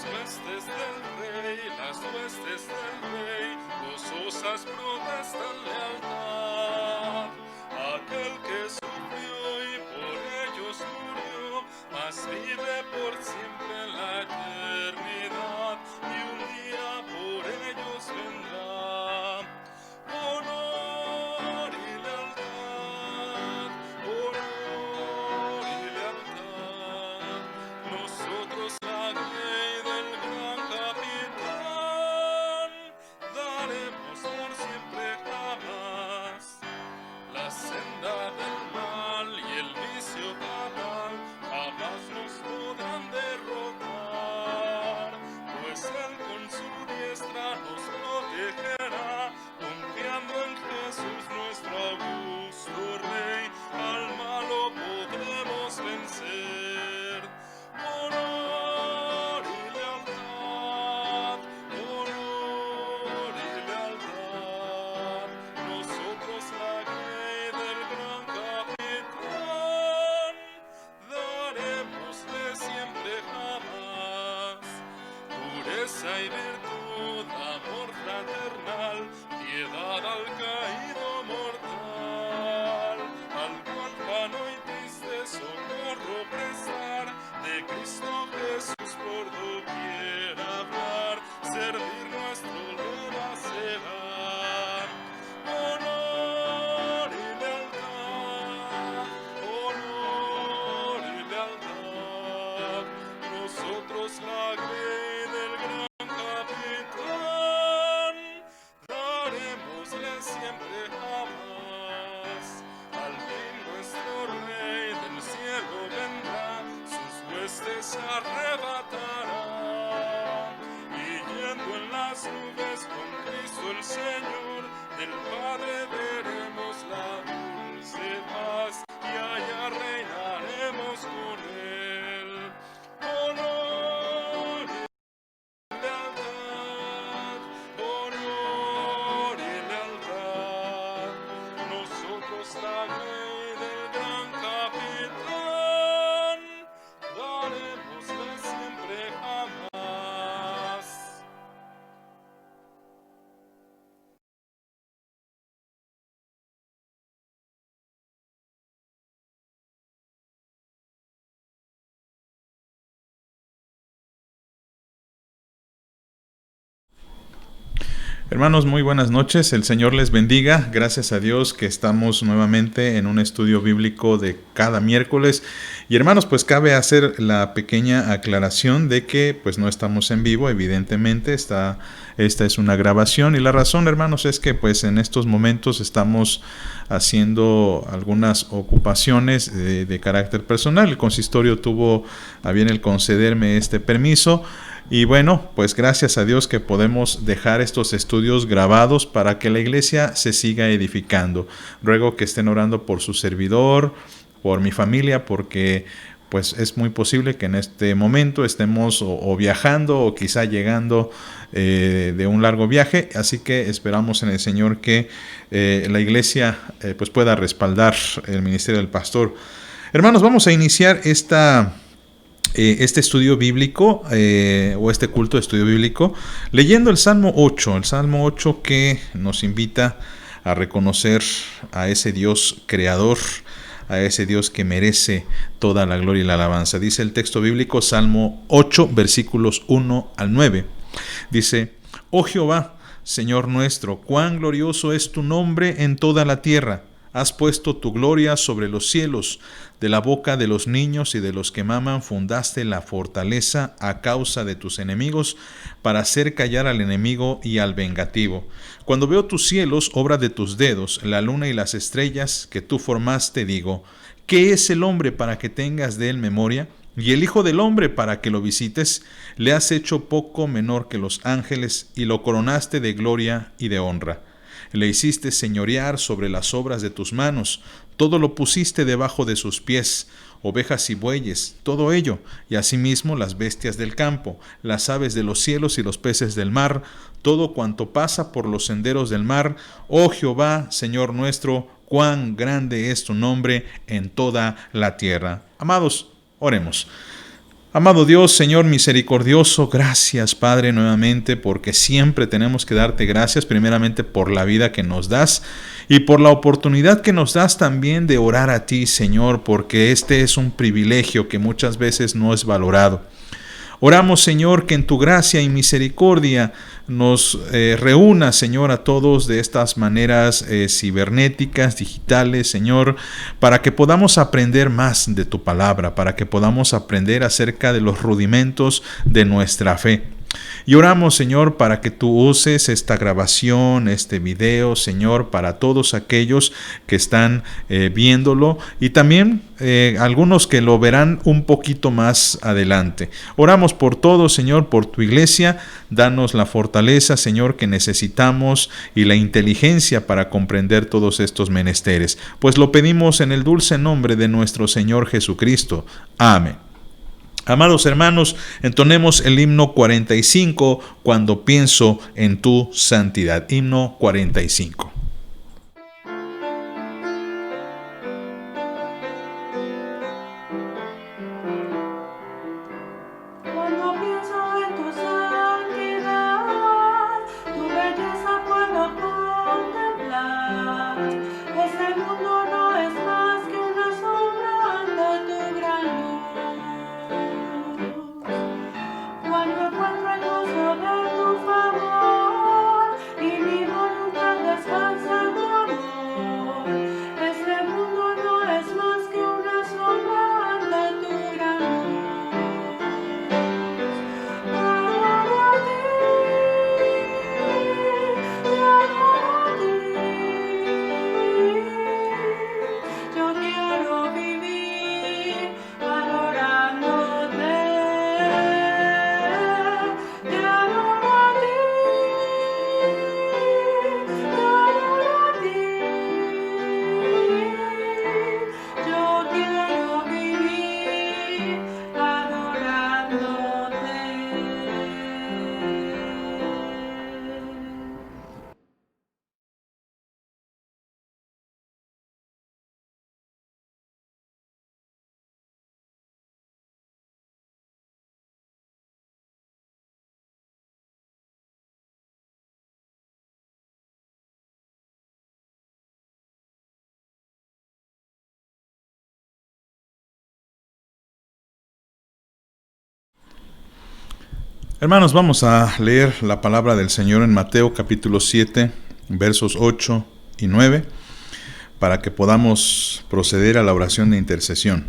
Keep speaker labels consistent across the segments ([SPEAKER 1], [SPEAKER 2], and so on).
[SPEAKER 1] huestes del rey, las huestes del rey, gozosas protestan lealtad. Aquel que sufrió y por ellos murió, mas vive por siempre en la eternidad, y un día por ellos vendrá. Honor y lealtad, honor y lealtad. Nosotros la ley del gran capitán daremos por siempre jamás. La senda del mal y el vicio fatal jamás nos podrán derrotar, pues Él con su diestra nos protegerá, confiando en Jesús nuestro augusto Rey, al malo podremos vencer. Honor y lealtad, honor y lealtad. Nosotros la ley del gran capitán daremosle siempre jamás. Pureza y virtud, amor fraternal, piedad al caído mortal, al cual vano y triste socorro prestar, de Cristo Jesús por doquier hablar, servir nuestro lema será. Honor y lealtad, honor y lealtad. Nosotros la ley del gran capitán daremosle siempre jamás. Al fin nuestro Rey del cielo vendrá, sus huestes arrebatará, y yendo en las nubes con Cristo el Señor, del Padre veremos la dulce paz, y allá reinaremos con Él. Honor y lealtad, honor y lealtad. Nosotros la ley del gran capitán daremosle siempre jamás.
[SPEAKER 2] Hermanos, muy buenas noches, el Señor les bendiga. Gracias a Dios que estamos nuevamente en un estudio bíblico de cada miércoles. Y hermanos, pues cabe hacer la pequeña aclaración de que pues no estamos en vivo, evidentemente, esta es una grabación. Y la razón, hermanos, es que pues en estos momentos estamos haciendo algunas ocupaciones de carácter personal. El consistorio tuvo a bien el concederme este permiso. Y bueno, pues gracias a Dios que podemos dejar estos estudios grabados para que la iglesia se siga edificando. Ruego que estén orando por su servidor, por mi familia, porque pues es muy posible que en este momento estemos o viajando o quizá llegando de un largo viaje. Así que esperamos en el Señor que la iglesia pues pueda respaldar el ministerio del pastor. Hermanos, vamos a iniciar este estudio bíblico o este culto de estudio bíblico leyendo el Salmo 8 que nos invita a reconocer a ese Dios creador, a ese Dios que merece toda la gloria y la alabanza. Dice el texto bíblico, Salmo 8, versículos 1 al 9. Dice: Oh Jehová, Señor nuestro, cuán glorioso es tu nombre en toda la tierra. Has puesto tu gloria sobre los cielos. De la boca de los niños y de los que maman fundaste la fortaleza a causa de tus enemigos, para hacer callar al enemigo y al vengativo. Cuando veo tus cielos, obra de tus dedos, la luna y las estrellas que tú formaste, digo: ¿qué es el hombre para que tengas de él memoria? Y el Hijo del Hombre para que lo visites. Le has hecho poco menor que los ángeles, y lo coronaste de gloria y de honra. Le hiciste señorear sobre las obras de tus manos, todo lo pusiste debajo de sus pies, ovejas y bueyes, todo ello, y asimismo las bestias del campo, las aves de los cielos y los peces del mar, todo cuanto pasa por los senderos del mar. Oh Jehová, Señor nuestro, cuán grande es tu nombre en toda la tierra. Amados, oremos. Amado Dios, Señor misericordioso, gracias, Padre, nuevamente, porque siempre tenemos que darte gracias, primeramente por la vida que nos das y por la oportunidad que nos das también de orar a ti, Señor, porque este es un privilegio que muchas veces no es valorado. Oramos, Señor, que en tu gracia y misericordia nos reúna, Señor, a todos de estas maneras cibernéticas, digitales, Señor, para que podamos aprender más de tu palabra, para que podamos aprender acerca de los rudimentos de nuestra fe. Y oramos, Señor, para que tú uses esta grabación, este video, Señor, para todos aquellos que están viéndolo y también algunos que lo verán un poquito más adelante. Oramos por todo, Señor, por tu iglesia. Danos la fortaleza, Señor, que necesitamos y la inteligencia para comprender todos estos menesteres. Pues lo pedimos en el dulce nombre de nuestro Señor Jesucristo. Amén. Amados hermanos, entonemos el himno 45 cuando pienso en tu santidad. Himno 45.
[SPEAKER 3] Cuando pienso en tu santidad, tu belleza puedo contemplar. Este mundo no es más que una sombra ante tu gran luz. Cuando encuentro el gozo de tu favor y mi voluntad descansa en tu amor, este mundo no es más que una sombra ante tu gran luz. Yo quiero vivir adorándote. Te adoro a ti, te adoro a ti. Yo quiero vivir adorándote.
[SPEAKER 2] Hermanos, vamos a leer la palabra del Señor en Mateo capítulo 7, versos 8 y 9, para que podamos proceder a la oración de intercesión.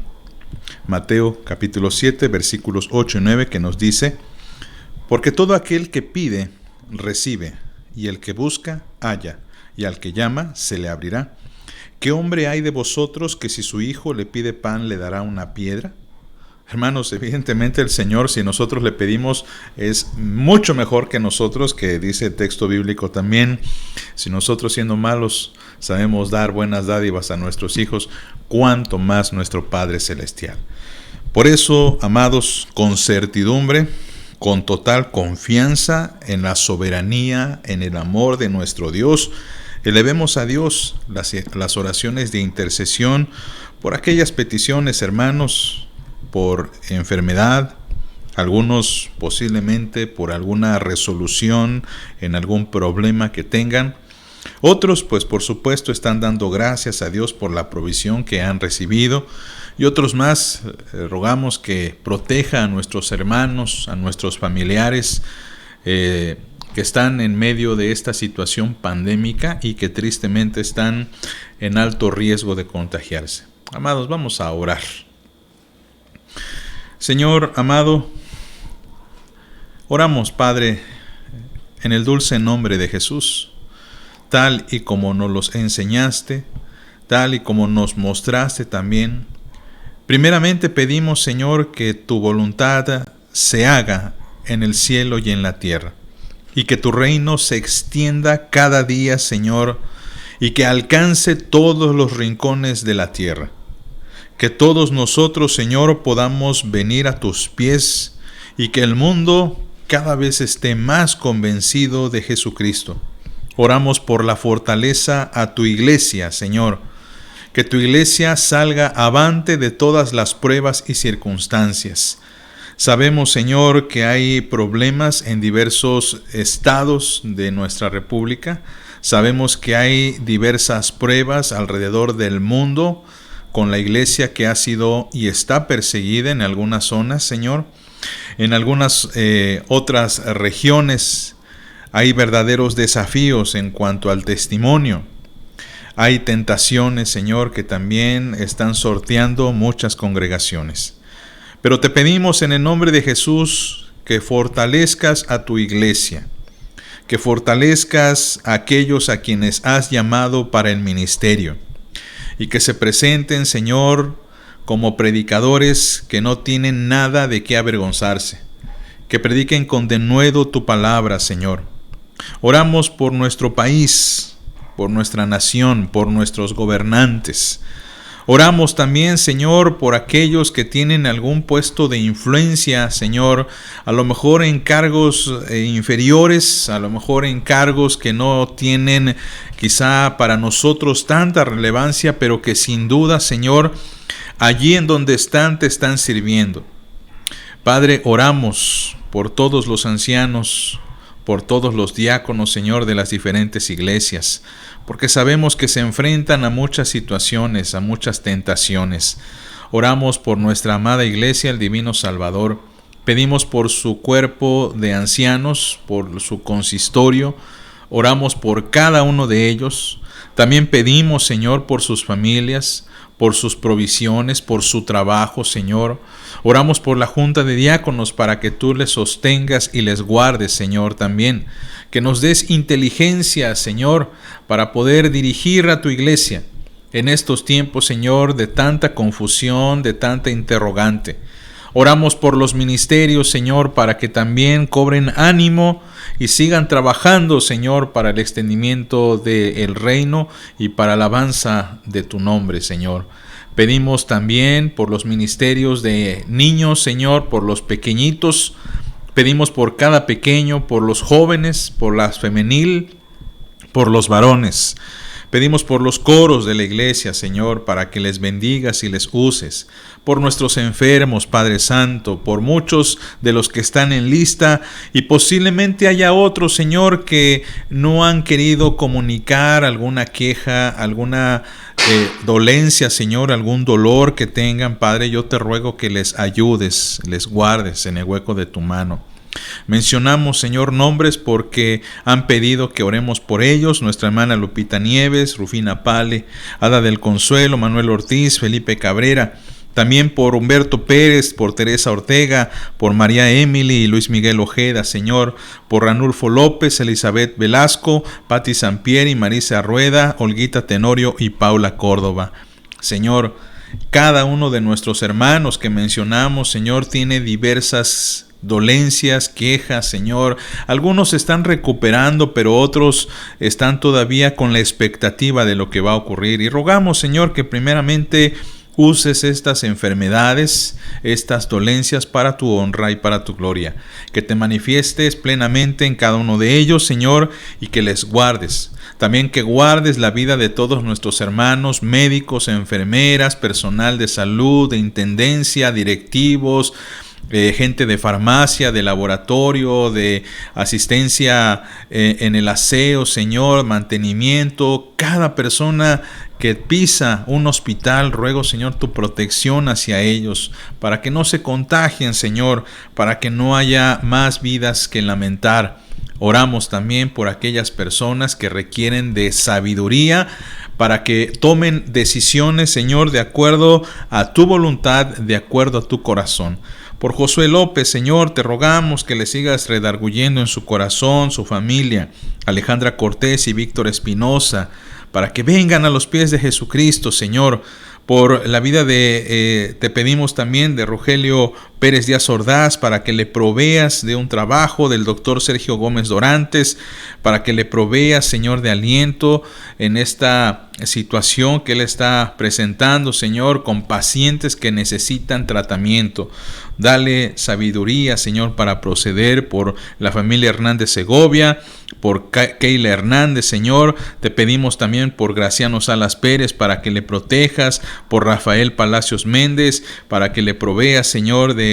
[SPEAKER 2] Mateo capítulo 7, versículos 8 y 9, que nos dice: porque todo aquel que pide, recibe, y el que busca, halla, y al que llama, se le abrirá. ¿Qué hombre hay de vosotros que si su hijo le pide pan, le dará una piedra? Hermanos, evidentemente el Señor, si nosotros le pedimos, es mucho mejor que nosotros, que dice el texto bíblico también. Si nosotros, siendo malos, sabemos dar buenas dádivas a nuestros hijos, cuánto más nuestro Padre Celestial. Por eso, amados, con certidumbre, con total confianza en la soberanía, en el amor de nuestro Dios, elevemos a Dios las oraciones de intercesión por aquellas peticiones, hermanos, por enfermedad, algunos posiblemente por alguna resolución en algún problema que tengan. Otros, pues por supuesto, están dando gracias a Dios por la provisión que han recibido. Y otros más, rogamos que proteja a nuestros hermanos, a nuestros familiares que están en medio de esta situación pandémica y que tristemente están en alto riesgo de contagiarse. Amados, vamos a orar. Señor amado, oramos, Padre, en el dulce nombre de Jesús, tal y como nos los enseñaste, tal y como nos mostraste también. Primeramente pedimos, Señor, que tu voluntad se haga en el cielo y en la tierra, y que tu reino se extienda cada día, Señor, y que alcance todos los rincones de la tierra. Que todos nosotros, Señor, podamos venir a tus pies y que el mundo cada vez esté más convencido de Jesucristo. Oramos por la fortaleza a tu iglesia, Señor. Que tu iglesia salga avante de todas las pruebas y circunstancias. Sabemos, Señor, que hay problemas en diversos estados de nuestra república. Sabemos que hay diversas pruebas alrededor del mundo con la iglesia que ha sido y está perseguida en algunas zonas, Señor. En algunas otras regiones hay verdaderos desafíos en cuanto al testimonio. Hay tentaciones, Señor, que también están sorteando muchas congregaciones. Pero te pedimos en el nombre de Jesús que fortalezcas a tu iglesia, que fortalezcas a aquellos a quienes has llamado para el ministerio y que se presenten, Señor, como predicadores que no tienen nada de qué avergonzarse, que prediquen con denuedo tu palabra, Señor. Oramos por nuestro país, por nuestra nación, por nuestros gobernantes. Oramos también, Señor, por aquellos que tienen algún puesto de influencia, Señor, a lo mejor en cargos inferiores, a lo mejor en cargos que no tienen quizá para nosotros tanta relevancia, pero que sin duda, Señor, allí en donde están, te están sirviendo. Padre, oramos por todos los ancianos, por todos los diáconos, Señor, de las diferentes iglesias, porque sabemos que se enfrentan a muchas situaciones, a muchas tentaciones. Oramos por nuestra amada iglesia, el Divino Salvador. Pedimos por su cuerpo de ancianos, por su consistorio. Oramos por cada uno de ellos. También pedimos, Señor, por sus familias, por sus provisiones, por su trabajo, Señor. Oramos por la junta de diáconos para que tú les sostengas y les guardes, Señor, también. Que nos des inteligencia, Señor, para poder dirigir a tu iglesia en estos tiempos, Señor, de tanta confusión, de tanta interrogante. Oramos por los ministerios, Señor, para que también cobren ánimo y sigan trabajando, Señor, para el extendimiento del reino y para la alabanza de tu nombre, Señor. Pedimos también por los ministerios de niños, Señor, por los pequeñitos. Pedimos por cada pequeño, por los jóvenes, por las femenil, por los varones. Pedimos por los coros de la iglesia, Señor, para que les bendigas y les uses. Por nuestros enfermos, Padre Santo, por muchos de los que están en lista y posiblemente haya otros, Señor, que no han querido comunicar alguna queja, alguna dolencia, Señor, algún dolor que tengan. Padre, yo te ruego que les ayudes, les guardes en el hueco de tu mano. Mencionamos, Señor, nombres porque han pedido que oremos por ellos: nuestra hermana Lupita Nieves, Rufina Pale, Ada del Consuelo, Manuel Ortiz, Felipe Cabrera. También por Humberto Pérez, por Teresa Ortega, por María Emily y Luis Miguel Ojeda, Señor, por Ranulfo López, Elizabeth Velasco, Patti Sampieri, Marisa Rueda, Olguita Tenorio y Paula Córdoba. Señor, cada uno de nuestros hermanos que mencionamos, Señor, tiene diversas dolencias, quejas, Señor. Algunos están recuperando, pero otros están todavía con la expectativa de lo que va a ocurrir. Y rogamos, Señor, que primeramente uses estas enfermedades, estas dolencias para tu honra y para tu gloria. Que te manifiestes plenamente en cada uno de ellos, Señor, y que les guardes. También que guardes la vida de todos nuestros hermanos, médicos, enfermeras, personal de salud, de intendencia, directivos, gente de farmacia, de laboratorio, de asistencia en el aseo, Señor, mantenimiento. Cada persona que pisa un hospital, ruego, Señor, tu protección hacia ellos, para que no se contagien, Señor, para que no haya más vidas que lamentar. Oramos también por aquellas personas que requieren de sabiduría para que tomen decisiones, Señor, de acuerdo a tu voluntad, de acuerdo a tu corazón. Por Josué López, Señor, te rogamos que le sigas redarguyendo en su corazón, su familia, Alejandra Cortés y Víctor Espinosa, para que vengan a los pies de Jesucristo, Señor. Por la vida te pedimos también de Rogelio Pérez Díaz Ordaz, para que le proveas de un trabajo, del doctor Sergio Gómez Dorantes, para que le proveas, Señor, de aliento en esta situación que él está presentando, Señor, con pacientes que necesitan tratamiento. Dale sabiduría, Señor, para proceder. Por la familia Hernández Segovia, por Keila Hernández, Señor, te pedimos también por Graciano Salas Pérez, para que le protejas, por Rafael Palacios Méndez, para que le proveas, Señor, de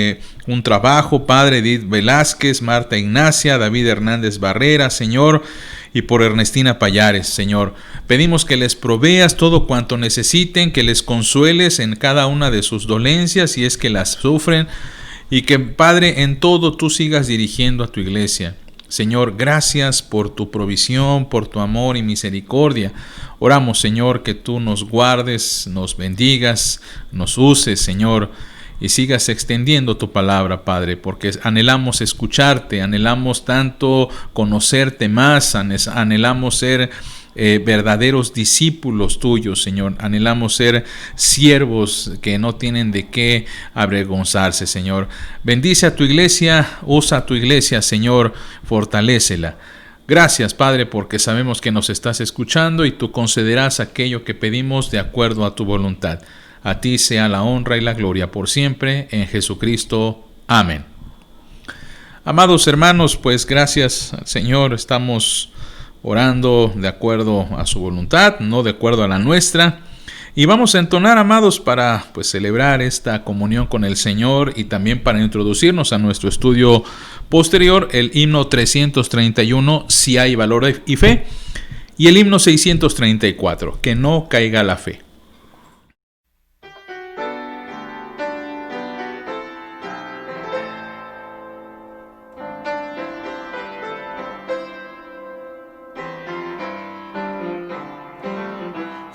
[SPEAKER 2] un trabajo, Padre, Edith Velázquez, Marta Ignacia, David Hernández Barrera, Señor, y por Ernestina Payares, Señor. Pedimos que les proveas todo cuanto necesiten, que les consueles en cada una de sus dolencias si es que las sufren, y que, Padre, en todo tú sigas dirigiendo a tu iglesia. Señor, gracias por tu provisión, por tu amor y misericordia. Oramos, Señor, que tú nos guardes, nos bendigas, nos uses, Señor, y sigas extendiendo tu palabra, Padre, porque anhelamos escucharte, anhelamos tanto conocerte más, anhelamos ser verdaderos discípulos tuyos, Señor. Anhelamos ser siervos que no tienen de qué avergonzarse, Señor. Bendice a tu iglesia, usa a tu iglesia, Señor, fortalécela. Gracias, Padre, porque sabemos que nos estás escuchando y tú concederás aquello que pedimos de acuerdo a tu voluntad. A ti sea la honra y la gloria por siempre, en Jesucristo. Amén. Amados hermanos, pues gracias al Señor, estamos orando de acuerdo a su voluntad, no de acuerdo a la nuestra. Y vamos a entonar, amados, para pues celebrar esta comunión con el Señor y también para introducirnos a nuestro estudio posterior, el himno 331, Si hay valor y fe, y el himno 634, Que no caiga la fe.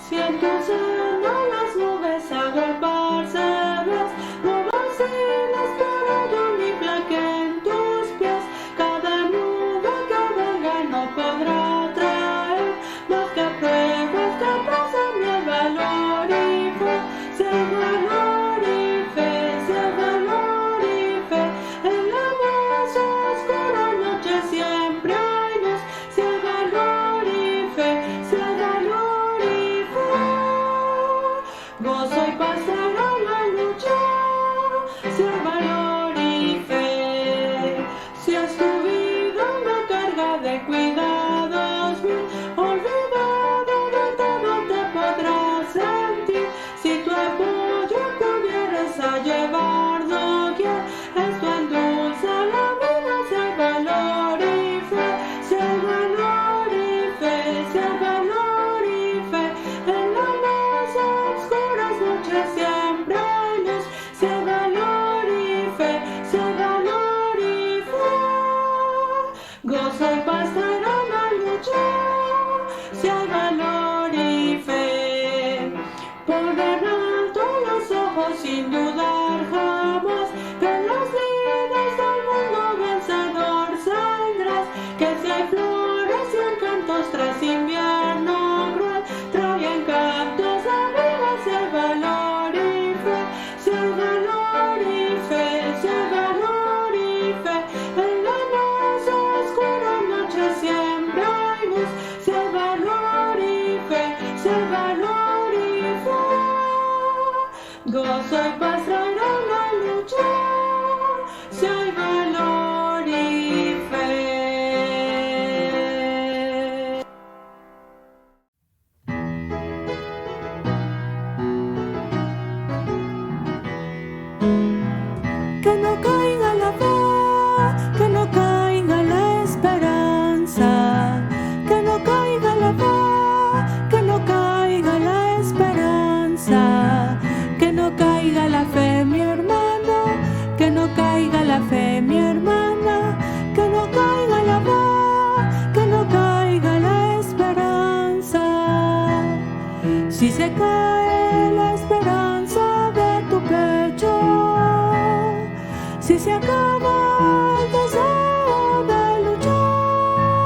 [SPEAKER 3] Si en tu seno las nubes agolparse ves, no vaciles, pero yo ni flaqueen tus pies. Cada nube que venga no podrá traer más que pruebas que pasen el valor y fe. Si hay valor y fe, si hay valor y fe, en la más oscura noche siempre hay luz. Si hay valor y fe, si hay valor y fe, gozo y paz será la lucha. Si hay valor y fe, si es tu vida una carga de cuidados mil, olvidado de todo te podrás sentir. Si tu apoyo pudieras a llevar doquier, esto endulza la vida. Si hay valor y fe, si hay valor y fe, si hay valor y fe, en las más oscuras noches siempre hay luz. Si hay valor y fe, si hay valor y fe, gozo y paz será la lucha. Si hay valor y fe, poner alto los ojos sin dudar jamás, que en los líderes del mundo vencedor saldrás. Que si hay flores y encantos tras invierno cruel, trae encantos de vida. Si hay valor y fe, si hay valor y fe, si hay valor y fe, en la más oscura noche siempre hay luz. Si hay valor y fe, si hay valor y fe, gozo y paz traerá la lucha. Si hay valor y fe. Que no caiga la fe, que no caiga la esperanza, que no caiga la fe, que no caiga la esperanza, que no caiga la fe, mi hermano, que no caiga la fe, mi hermana, que no caiga la fe, que no caiga la esperanza. Si se cae la esperanza de tu pecho, si se acaba el deseo de luchar,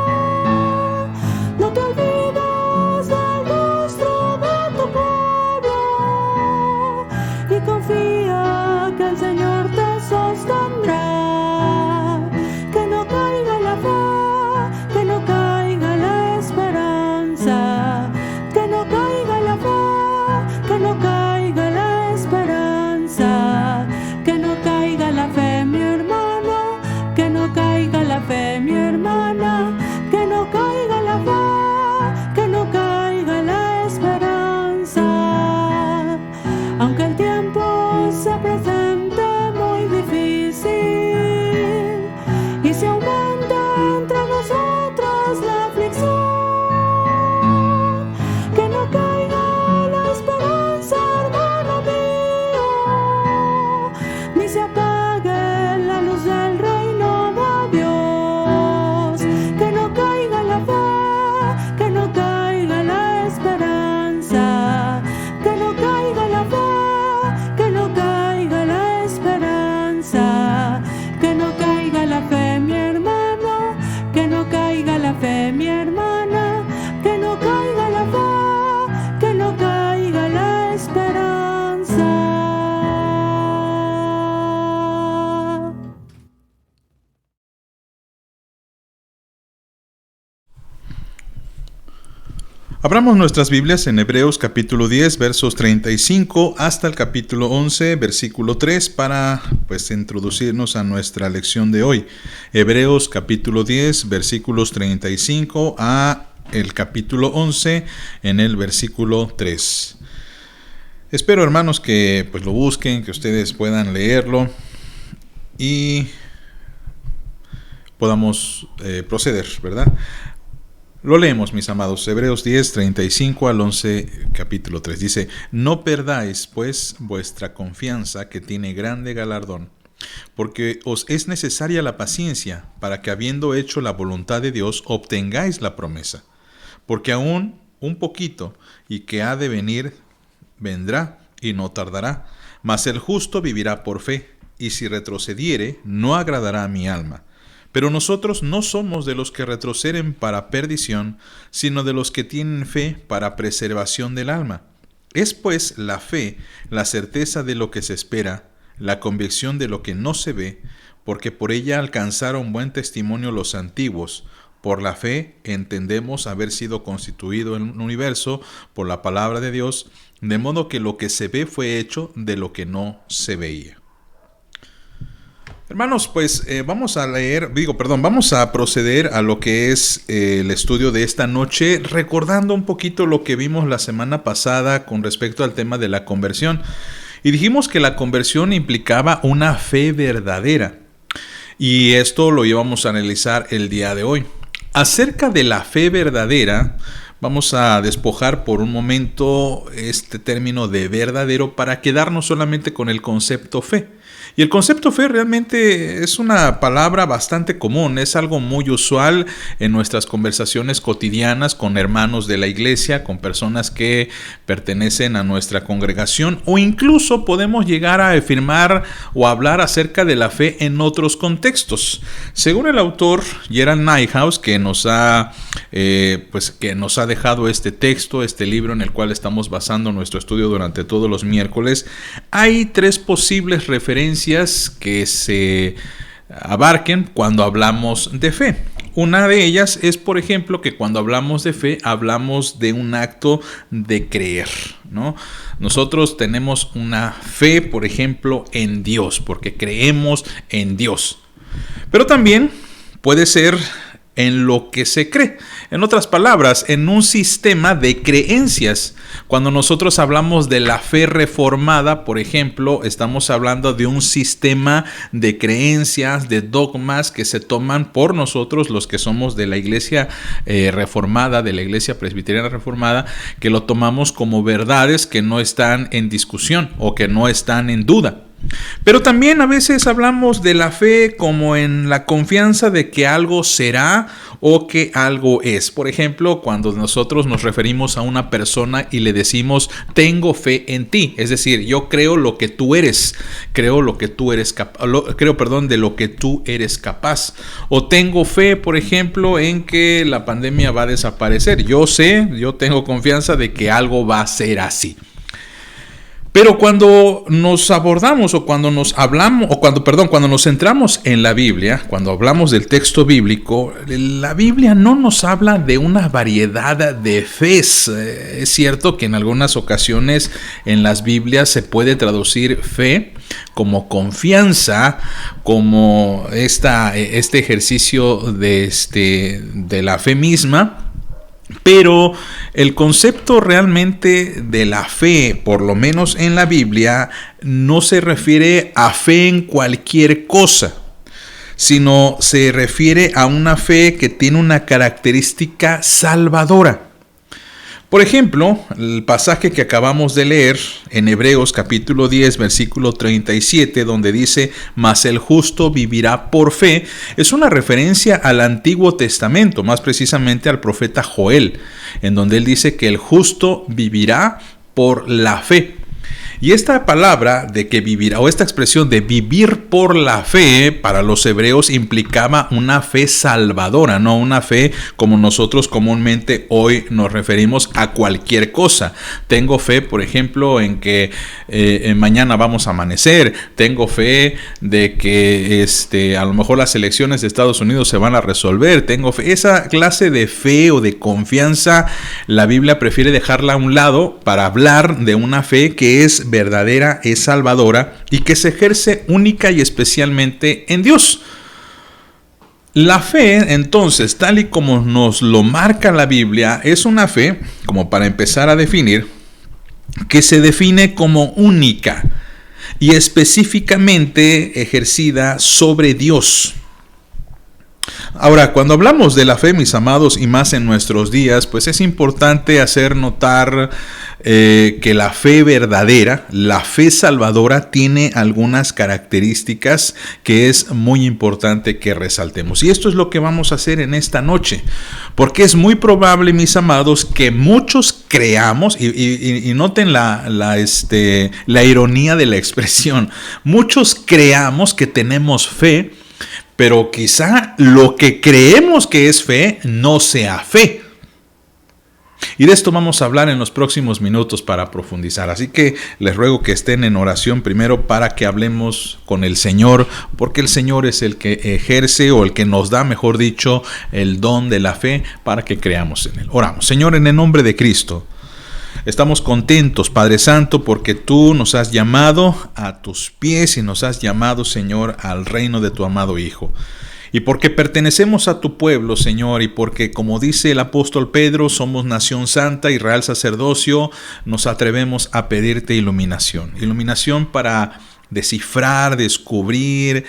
[SPEAKER 3] no te olvides del rostro de tu pueblo y confía que el Señor te sostendrá. Que no caiga la fe, que no caiga la esperanza, que no caiga la fe, no caiga la fe, mi hermana, que no caiga la fe, que no caiga la esperanza.
[SPEAKER 2] Abramos nuestras Biblias en Hebreos capítulo 10, versos 35 hasta el capítulo 11, versículo 3, para introducirnos a nuestra lección de hoy. Hebreos capítulo 10, versículos 35 a el capítulo 11, en el versículo 3. Espero, hermanos, que lo busquen, que ustedes puedan leerlo y podamos proceder, ¿verdad? Lo leemos, mis amados. Hebreos 10, 35 al 11, capítulo 3. Dice: no perdáis, pues, vuestra confianza, que tiene grande galardón, porque os es necesaria la paciencia, para que, habiendo hecho la voluntad de Dios, obtengáis la promesa. Porque aún un poquito, y que ha de venir, vendrá, y no tardará. Mas el justo vivirá por fe, y si retrocediere, no agradará a mi alma. Pero nosotros no somos de los que retroceden para perdición, sino de los que tienen fe para preservación del alma. Es pues la fe la certeza de lo que se espera, la convicción de lo que no se ve, porque por ella alcanzaron buen testimonio los antiguos. Por la fe entendemos haber sido constituido el universo por la palabra de Dios, de modo que lo que se ve fue hecho de lo que no se veía. Hermanos, vamos a proceder a lo que es el estudio de esta noche, recordando un poquito lo que vimos la semana pasada con respecto al tema de la conversión. Y dijimos que la conversión implicaba una fe verdadera. Y esto lo íbamos a analizar el día de hoy. Acerca de la fe verdadera, vamos a despojar por un momento este término de verdadero para quedarnos solamente con el concepto fe. Y el concepto fe realmente es una palabra bastante común, es algo muy usual en nuestras conversaciones cotidianas con hermanos de la iglesia, con personas que pertenecen a nuestra congregación, o incluso podemos llegar a afirmar o hablar acerca de la fe en otros contextos. Según el autor Gerald Niehaus, que nos ha dejado este texto, este libro en el cual estamos basando nuestro estudio durante todos los miércoles, hay 3 posibles referencias que se abarquen cuando hablamos de fe. Una de ellas es, por ejemplo, que cuando hablamos de fe, hablamos de un acto de creer, ¿no? Nosotros tenemos una fe, por ejemplo, en Dios, porque creemos en Dios. Pero también puede ser en lo que se cree. En otras palabras, en un sistema de creencias. Cuando nosotros hablamos de la fe reformada, por ejemplo, estamos hablando de un sistema de creencias, de dogmas que se toman por nosotros, los que somos de la iglesia reformada, de la iglesia presbiteriana reformada, que lo tomamos como verdades que no están en discusión o que no están en duda. Pero también a veces hablamos de la fe como en la confianza de que algo será o que algo es. Por ejemplo, cuando nosotros nos referimos a una persona y le decimos tengo fe en ti, es decir, yo creo lo que tú eres, de lo que tú eres capaz. O tengo fe, por ejemplo, en que la pandemia va a desaparecer. Yo tengo confianza de que algo va a ser así. Pero cuando nos abordamos cuando nos centramos en la Biblia, cuando hablamos del texto bíblico, la Biblia no nos habla de una variedad de fes. Es cierto que en algunas ocasiones en las Biblias se puede traducir fe como confianza, como este ejercicio de la fe misma. Pero el concepto realmente de la fe, por lo menos en la Biblia, no se refiere a fe en cualquier cosa, sino se refiere a una fe que tiene una característica salvadora. Por ejemplo, el pasaje que acabamos de leer en Hebreos capítulo 10, versículo 37, donde dice, mas el justo vivirá por fe, es una referencia al Antiguo Testamento, más precisamente al profeta Joel, en donde él dice que el justo vivirá por la fe. Y esta palabra de que vivirá, o esta expresión de vivir por la fe, para los hebreos implicaba una fe salvadora, no una fe como nosotros comúnmente hoy nos referimos a cualquier cosa. Tengo fe, por ejemplo, en que mañana vamos a amanecer. Tengo fe de que a lo mejor las elecciones de Estados Unidos se van a resolver. Tengo fe. Esa clase de fe o de confianza, la Biblia prefiere dejarla a un lado para hablar de una fe que es verdadera, es salvadora y que se ejerce única y especialmente en Dios. La fe, entonces, tal y como nos lo marca la Biblia, es una fe, como para empezar a definir, que se define como única y específicamente ejercida sobre Dios. Ahora, cuando hablamos de la fe, mis amados, y más en nuestros días, pues es importante hacer notar que la fe verdadera, la fe salvadora, tiene algunas características que es muy importante que resaltemos. Y esto es lo que vamos a hacer en esta noche, porque es muy probable, mis amados, que muchos creamos, y noten la ironía de la expresión, muchos creamos que tenemos fe, pero quizá lo que creemos que es fe no sea fe. Y de esto vamos a hablar en los próximos minutos para profundizar. Así que les ruego que estén en oración primero para que hablemos con el Señor, porque el Señor es el que ejerce, o el que nos da, mejor dicho, el don de la fe para que creamos en Él. Oramos. Señor, en el nombre de Cristo, estamos contentos, Padre Santo, porque tú nos has llamado a tus pies y nos has llamado, Señor, al reino de tu amado Hijo. Y porque pertenecemos a tu pueblo, Señor, y porque, como dice el apóstol Pedro, somos nación santa y real sacerdocio, nos atrevemos a pedirte iluminación. Iluminación para descifrar, descubrir,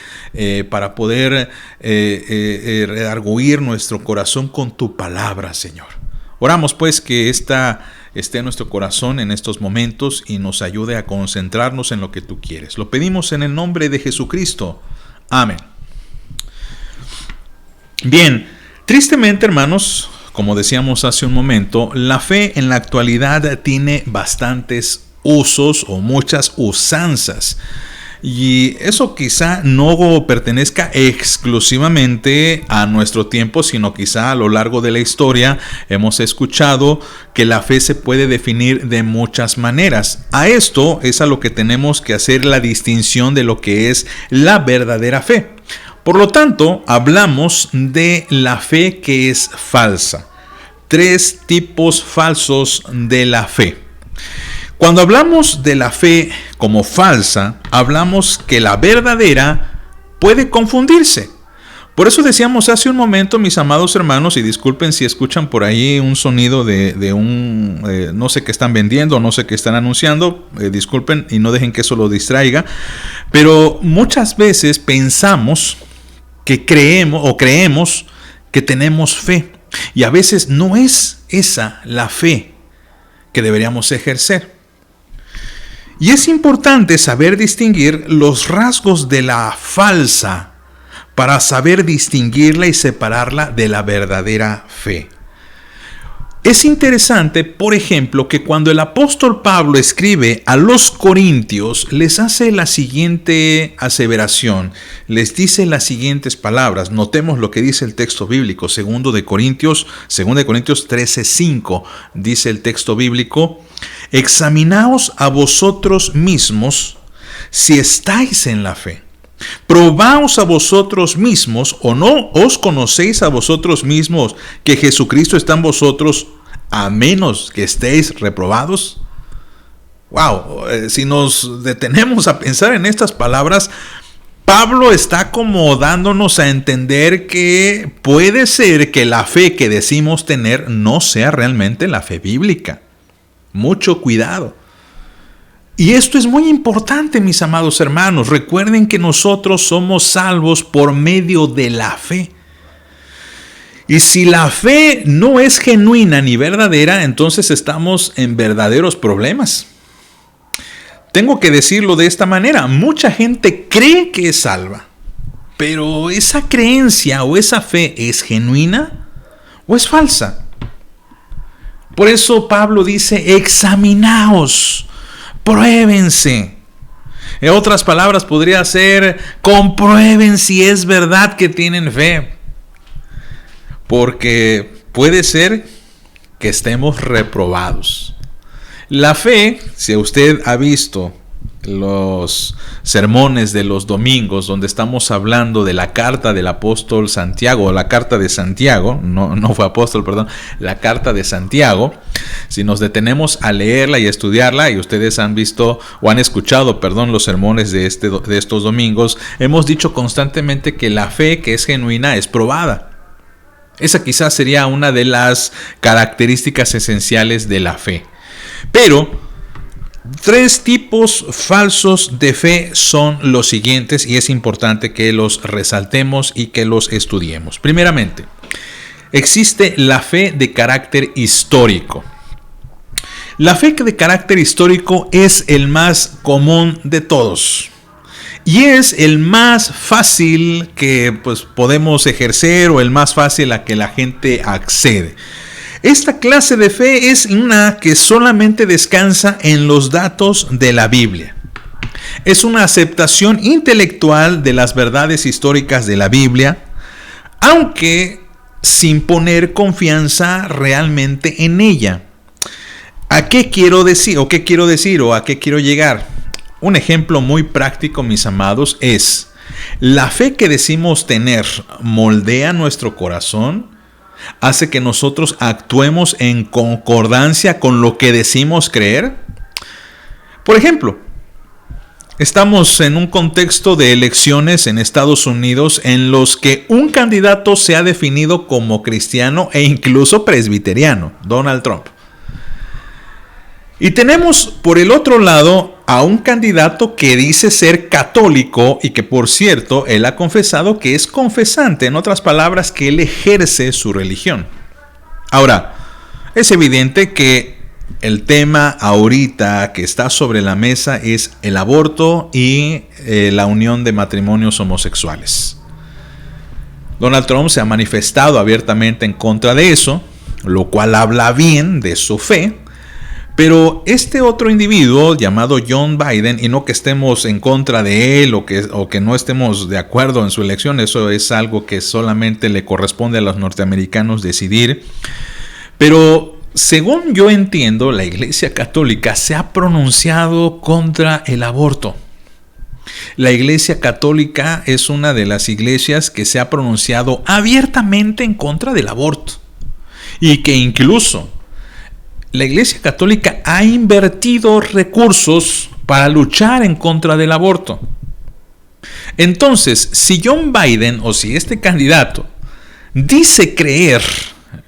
[SPEAKER 2] para poder redarguir nuestro corazón con tu palabra, Señor. Oramos pues que esta esté en nuestro corazón en estos momentos y nos ayude a concentrarnos en lo que tú quieres. Lo pedimos en el nombre de Jesucristo. Amén. Bien, tristemente, hermanos, como decíamos hace un momento, la fe en la actualidad tiene bastantes usos o muchas usanzas. Y eso quizá no pertenezca exclusivamente a nuestro tiempo, sino quizá a lo largo de la historia hemos escuchado que la fe se puede definir de muchas maneras. A esto es a lo que tenemos que hacer la distinción de lo que es la verdadera fe. Por lo tanto, hablamos de la fe que es falsa. 3 tipos falsos de la fe. Cuando hablamos de la fe como falsa, hablamos que la verdadera puede confundirse. Por eso decíamos hace un momento, mis amados hermanos, y disculpen si escuchan por ahí un sonido de un no sé qué están vendiendo, no sé qué están anunciando, disculpen y no dejen que eso lo distraiga, pero muchas veces pensamos que creemos que tenemos fe, y a veces no es esa la fe que deberíamos ejercer. Y es importante saber distinguir los rasgos de la falsa para saber distinguirla y separarla de la verdadera fe. Es interesante, por ejemplo, que cuando el apóstol Pablo escribe a los corintios, les hace la siguiente aseveración, les dice las siguientes palabras. Notemos lo que dice el texto bíblico, 2 de Corintios 13:5, dice el texto bíblico: examinaos a vosotros mismos si estáis en la fe. Probaos a vosotros mismos, o no os conocéis a vosotros mismos que Jesucristo está en vosotros, a menos que estéis reprobados. Wow, si nos detenemos a pensar en estas palabras, Pablo está como dándonos a entender que puede ser que la fe que decimos tener no sea realmente la fe bíblica. Mucho cuidado. Y esto es muy importante, mis amados hermanos. Recuerden que nosotros somos salvos por medio de la fe. Y si la fe no es genuina ni verdadera, entonces estamos en verdaderos problemas. Tengo que decirlo de esta manera. Mucha gente cree que es salva, pero ¿esa creencia o esa fe es genuina o es falsa? Por eso Pablo dice: examinaos. pruébense. En otras palabras, podría ser: comprueben si es verdad que tienen fe. Porque puede ser que estemos reprobados. La fe, si usted ha visto los sermones de los domingos donde estamos hablando de la carta del apóstol Santiago, o la carta de Santiago, no fue apóstol, perdón, la carta de Santiago, si nos detenemos a leerla y estudiarla, y ustedes han visto o han escuchado, los sermones de estos domingos, hemos dicho constantemente que la fe que es genuina es probada. Esa quizás sería una de las características esenciales de la fe. Pero 3 tipos falsos de fe son los siguientes, y es importante que los resaltemos y que los estudiemos. Primeramente, existe la fe de carácter histórico. La fe de carácter histórico es el más común de todos. Y es el más fácil que podemos ejercer, o el más fácil a que la gente accede. Esta clase de fe es una que solamente descansa en los datos de la Biblia. Es una aceptación intelectual de las verdades históricas de la Biblia, aunque sin poner confianza realmente en ella. ¿A qué quiero decir? ¿O qué quiero decir? ¿O a qué quiero llegar? Un ejemplo muy práctico, mis amados, es: la fe que decimos tener moldea nuestro corazón, hace que nosotros actuemos en concordancia con lo que decimos creer. Por ejemplo, estamos en un contexto de elecciones en Estados Unidos en los que un candidato se ha definido como cristiano e incluso presbiteriano, Donald Trump. Y tenemos por el otro lado a un candidato que dice ser católico, y que, por cierto, él ha confesado que es confesante, en otras palabras, que él ejerce su religión. Ahora, es evidente que el tema ahorita que está sobre la mesa es el aborto y la unión de matrimonios homosexuales. Donald Trump se ha manifestado abiertamente en contra de eso, lo cual habla bien de su fe. Pero este otro individuo llamado John Biden, y no que estemos en contra de él o que no estemos de acuerdo en su elección, eso es algo que solamente le corresponde a los norteamericanos decidir, pero según yo entiendo, la Iglesia Católica se ha pronunciado contra el aborto. La Iglesia Católica es una de las iglesias que se ha pronunciado abiertamente en contra del aborto, y que incluso la Iglesia Católica ha invertido recursos para luchar en contra del aborto. Entonces, si John Biden, o si este candidato dice creer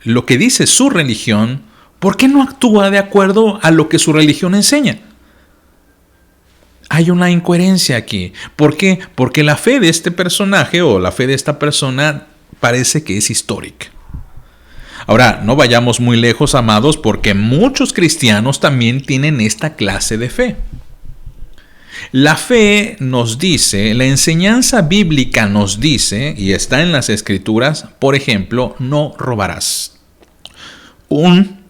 [SPEAKER 2] lo que dice su religión, ¿por qué no actúa de acuerdo a lo que su religión enseña? Hay una incoherencia aquí. ¿Por qué? Porque la fe de este personaje, o la fe de esta persona, parece que es histórica. Ahora, no vayamos muy lejos, amados, porque muchos cristianos también tienen esta clase de fe. La fe nos dice, la enseñanza bíblica nos dice, y está en las Escrituras, por ejemplo, no robarás. Un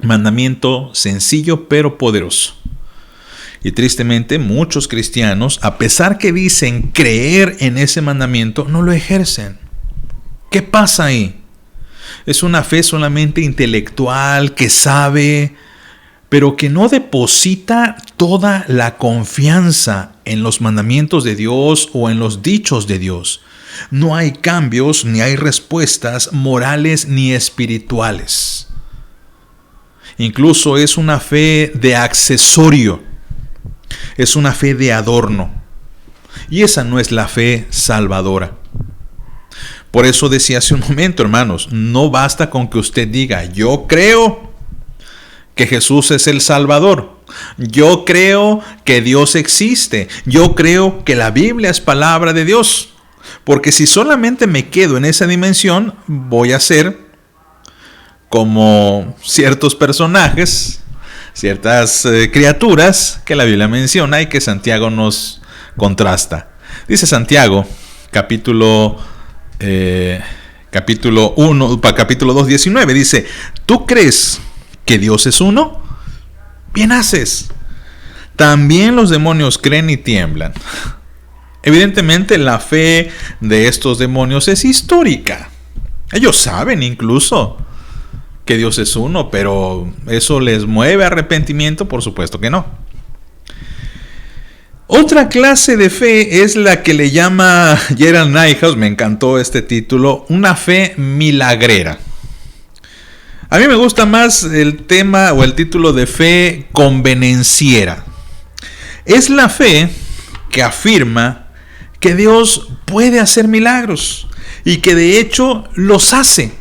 [SPEAKER 2] mandamiento sencillo pero poderoso. Y tristemente muchos cristianos, a pesar que dicen creer en ese mandamiento, no lo ejercen. ¿Qué pasa ahí? Es una fe solamente intelectual, que sabe, pero que no deposita toda la confianza en los mandamientos de Dios o en los dichos de Dios. No hay cambios, ni hay respuestas morales ni espirituales. Incluso es una fe de accesorio, es una fe de adorno. Y esa no es la fe salvadora. Por eso decía hace un momento, hermanos, no basta con que usted diga: yo creo que Jesús es el Salvador, yo creo que Dios existe, yo creo que la Biblia es palabra de Dios. Porque si solamente me quedo en esa dimensión, voy a ser como ciertos personajes, ciertas criaturas que la Biblia menciona y que Santiago nos contrasta. Dice Santiago, capítulo 2, 19, dice: ¿tú crees que Dios es uno? Bien haces. también los demonios creen y tiemblan. Evidentemente la fe de estos demonios es histórica. Ellos saben incluso que Dios es uno, pero ¿eso les mueve a arrepentimiento? Por supuesto que no. Otra clase de fe es la que le llama Gerald Niehaus, me encantó este título, una fe milagrera. A mí me gusta más el tema o el título de fe convenenciera. Es la fe que afirma que Dios puede hacer milagros y que de hecho los hace.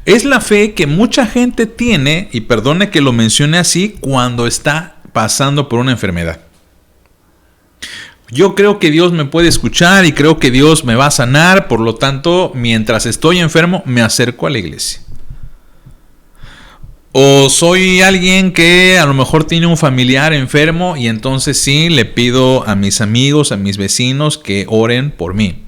[SPEAKER 2] Es la fe que mucha gente tiene, y perdone que lo mencione así, cuando está pasando por una enfermedad. Yo creo que Dios me puede escuchar y creo que Dios me va a sanar, por lo tanto, mientras estoy enfermo, me acerco a la iglesia. O soy alguien que a lo mejor tiene un familiar enfermo y entonces sí le pido a mis amigos, a mis vecinos que oren por mí.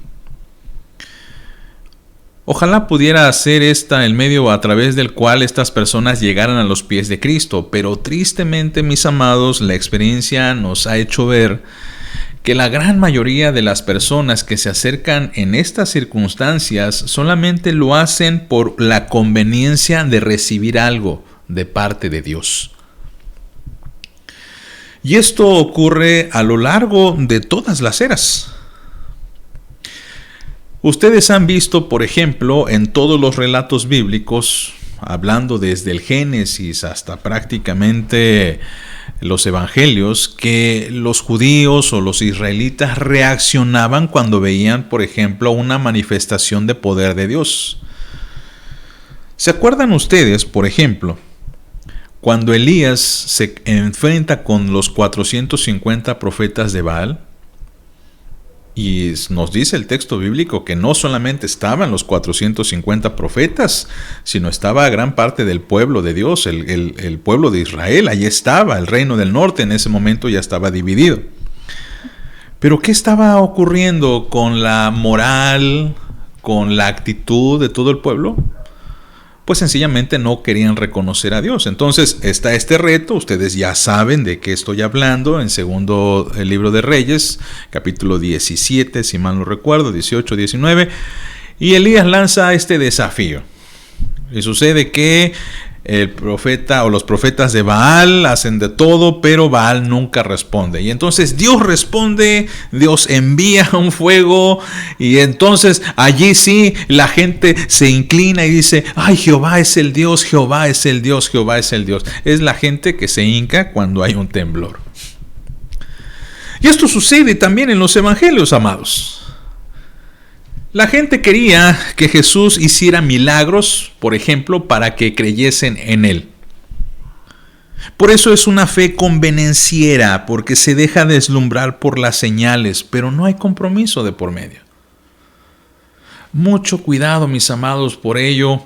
[SPEAKER 2] Ojalá pudiera hacer el medio a través del cual estas personas llegaran a los pies de Cristo, pero tristemente, mis amados, la experiencia nos ha hecho ver que la gran mayoría de las personas que se acercan en estas circunstancias solamente lo hacen por la conveniencia de recibir algo de parte de Dios. Y esto ocurre a lo largo de todas las eras. Ustedes han visto, por ejemplo, en todos los relatos bíblicos, hablando desde el Génesis hasta prácticamente los evangelios, que los judíos o los israelitas reaccionaban cuando veían, por ejemplo, una manifestación de poder de Dios. ¿Se acuerdan ustedes, por ejemplo, cuando Elías se enfrenta con los 450 profetas de Baal? Y nos dice el texto bíblico que no solamente estaban los 450 profetas, sino estaba gran parte del pueblo de Dios, el pueblo de Israel. Allí estaba, el reino del norte en ese momento ya estaba dividido. Pero ¿qué estaba ocurriendo con la moral, con la actitud de todo el pueblo? Pues sencillamente no querían reconocer a Dios. Entonces está este reto, ustedes ya saben de qué estoy hablando, en segundo el libro de Reyes, capítulo 17, si mal no recuerdo, 18, 19, y Elías lanza este desafío. Y sucede que el profeta o los profetas de Baal hacen de todo, pero Baal nunca responde. Y entonces Dios responde, Dios envía un fuego, y entonces allí sí la gente se inclina y dice: ay, Jehová es el Dios, Jehová es el Dios, Jehová es el Dios. Es la gente que se hinca cuando hay un temblor. Y esto sucede también en los evangelios, amados. La gente quería que Jesús hiciera milagros, por ejemplo, para que creyesen en Él. Por eso es una fe convenenciera, porque se deja deslumbrar por las señales, pero no hay compromiso de por medio. Mucho cuidado, mis amados, por ello,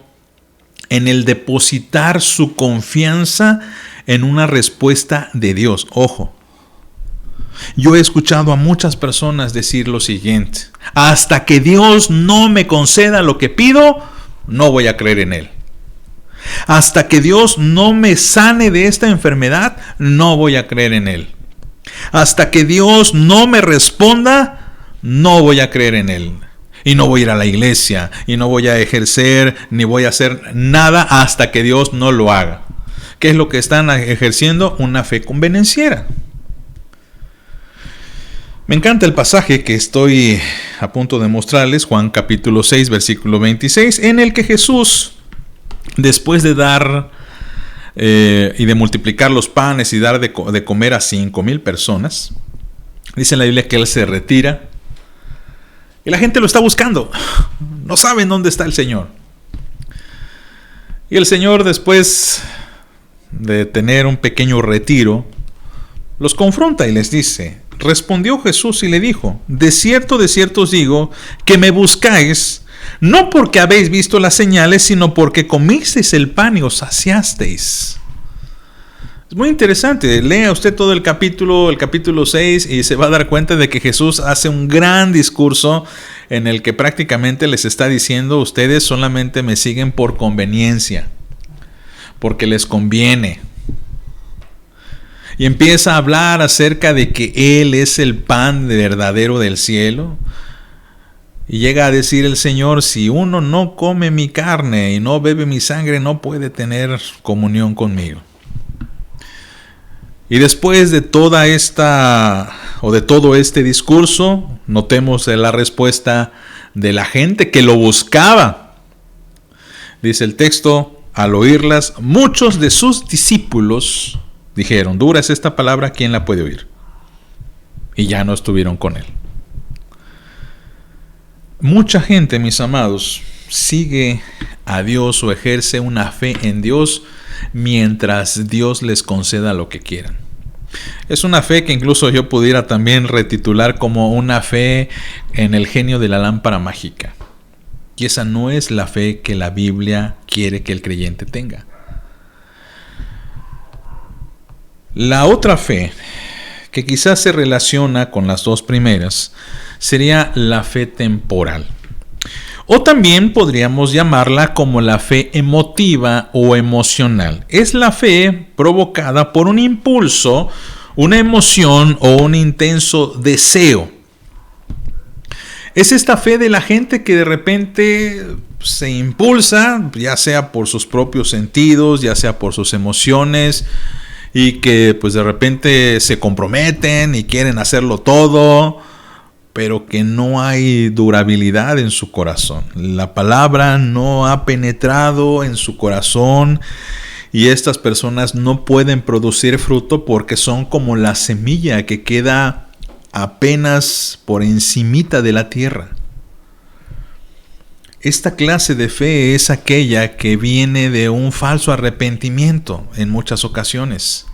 [SPEAKER 2] en el depositar su confianza en una respuesta de Dios. Ojo. Yo he escuchado a muchas personas decir lo siguiente: hasta que Dios no me conceda lo que pido, no voy a creer en Él. Hasta que Dios no me sane de esta enfermedad, no voy a creer en Él. Hasta que Dios no me responda, no voy a creer en Él. Y no voy a ir a la iglesia, y no voy a ejercer, ni voy a hacer nada hasta que Dios no lo haga. ¿Qué es lo que están ejerciendo? Una fe convenenciera. Me encanta el pasaje que estoy a punto de mostrarles, Juan capítulo 6, versículo 26, en el que Jesús, después de dar y de multiplicar los panes y dar de comer a 5,000 personas, dice en la Biblia que Él se retira y la gente lo está buscando. No saben dónde está el Señor. Y el Señor, después de tener un pequeño retiro, los confronta y les dice: respondió Jesús y le dijo: de cierto os digo, que me buscáis, no porque habéis visto las señales, sino porque comisteis el pan y os saciasteis. Es muy interesante. Lea usted todo el capítulo 6, y se va a dar cuenta de que Jesús hace un gran discurso en el que prácticamente les está diciendo: ustedes solamente me siguen por conveniencia, porque les conviene. y empieza a hablar acerca de que Él es el pan verdadero del cielo. Y llega a decir el Señor: si uno no come mi carne y no bebe mi sangre, no puede tener comunión conmigo. Y después de toda esta, o de todo este discurso, notemos la respuesta de la gente que lo buscaba. Dice el texto: al oírlas, muchos de sus discípulos dijeron: dura es esta palabra, ¿quién la puede oír? Y ya no estuvieron con él. Mucha gente, mis amados, sigue a Dios o ejerce una fe en Dios mientras Dios les conceda lo que quieran. Es una fe que incluso yo pudiera también retitular como una fe en el genio de la lámpara mágica. Y esa no es la fe que la Biblia quiere que el creyente tenga. La otra fe, que quizás se relaciona con las dos primeras, sería la fe temporal. O también podríamos llamarla como la fe emotiva o emocional. Es la fe provocada por un impulso, una emoción o un intenso deseo. Es esta fe de la gente que de repente se impulsa, ya sea por sus propios sentidos, ya sea por sus emociones, y que pues de repente se comprometen y quieren hacerlo todo, pero que no hay durabilidad en su corazón. La palabra no ha penetrado en su corazón y estas personas no pueden producir fruto porque son como la semilla que queda apenas por encimita de la tierra. Esta clase de fe es aquella que viene de un falso arrepentimiento en muchas ocasiones,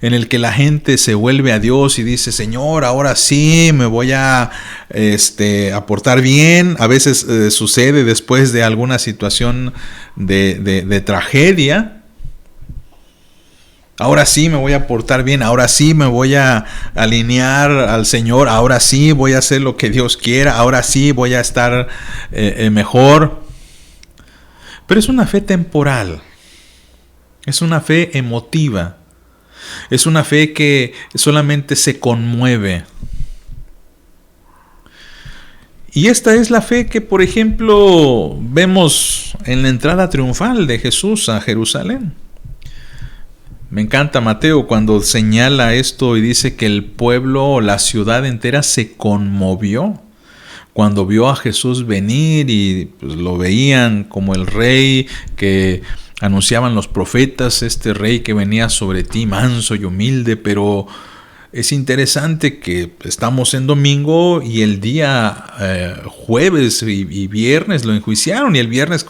[SPEAKER 2] en el que la gente se vuelve a Dios y dice: Señor, ahora sí me voy a portar bien. A veces sucede después de alguna situación de tragedia. Ahora sí me voy a portar bien, ahora sí me voy a alinear al Señor, ahora sí voy a hacer lo que Dios quiera, ahora sí voy a estar mejor. Pero es una fe temporal, es una fe emotiva. Es una fe que solamente se conmueve. Y esta es la fe que, por ejemplo, vemos en la entrada triunfal de Jesús a Jerusalén. Me encanta Mateo cuando señala esto y dice que el pueblo, la ciudad entera se conmovió cuando vio a Jesús venir y pues, lo veían como el rey que anunciaban los profetas, este rey que venía sobre ti manso y humilde. Pero es interesante que estamos en domingo y el día jueves y viernes lo enjuiciaron, y el viernes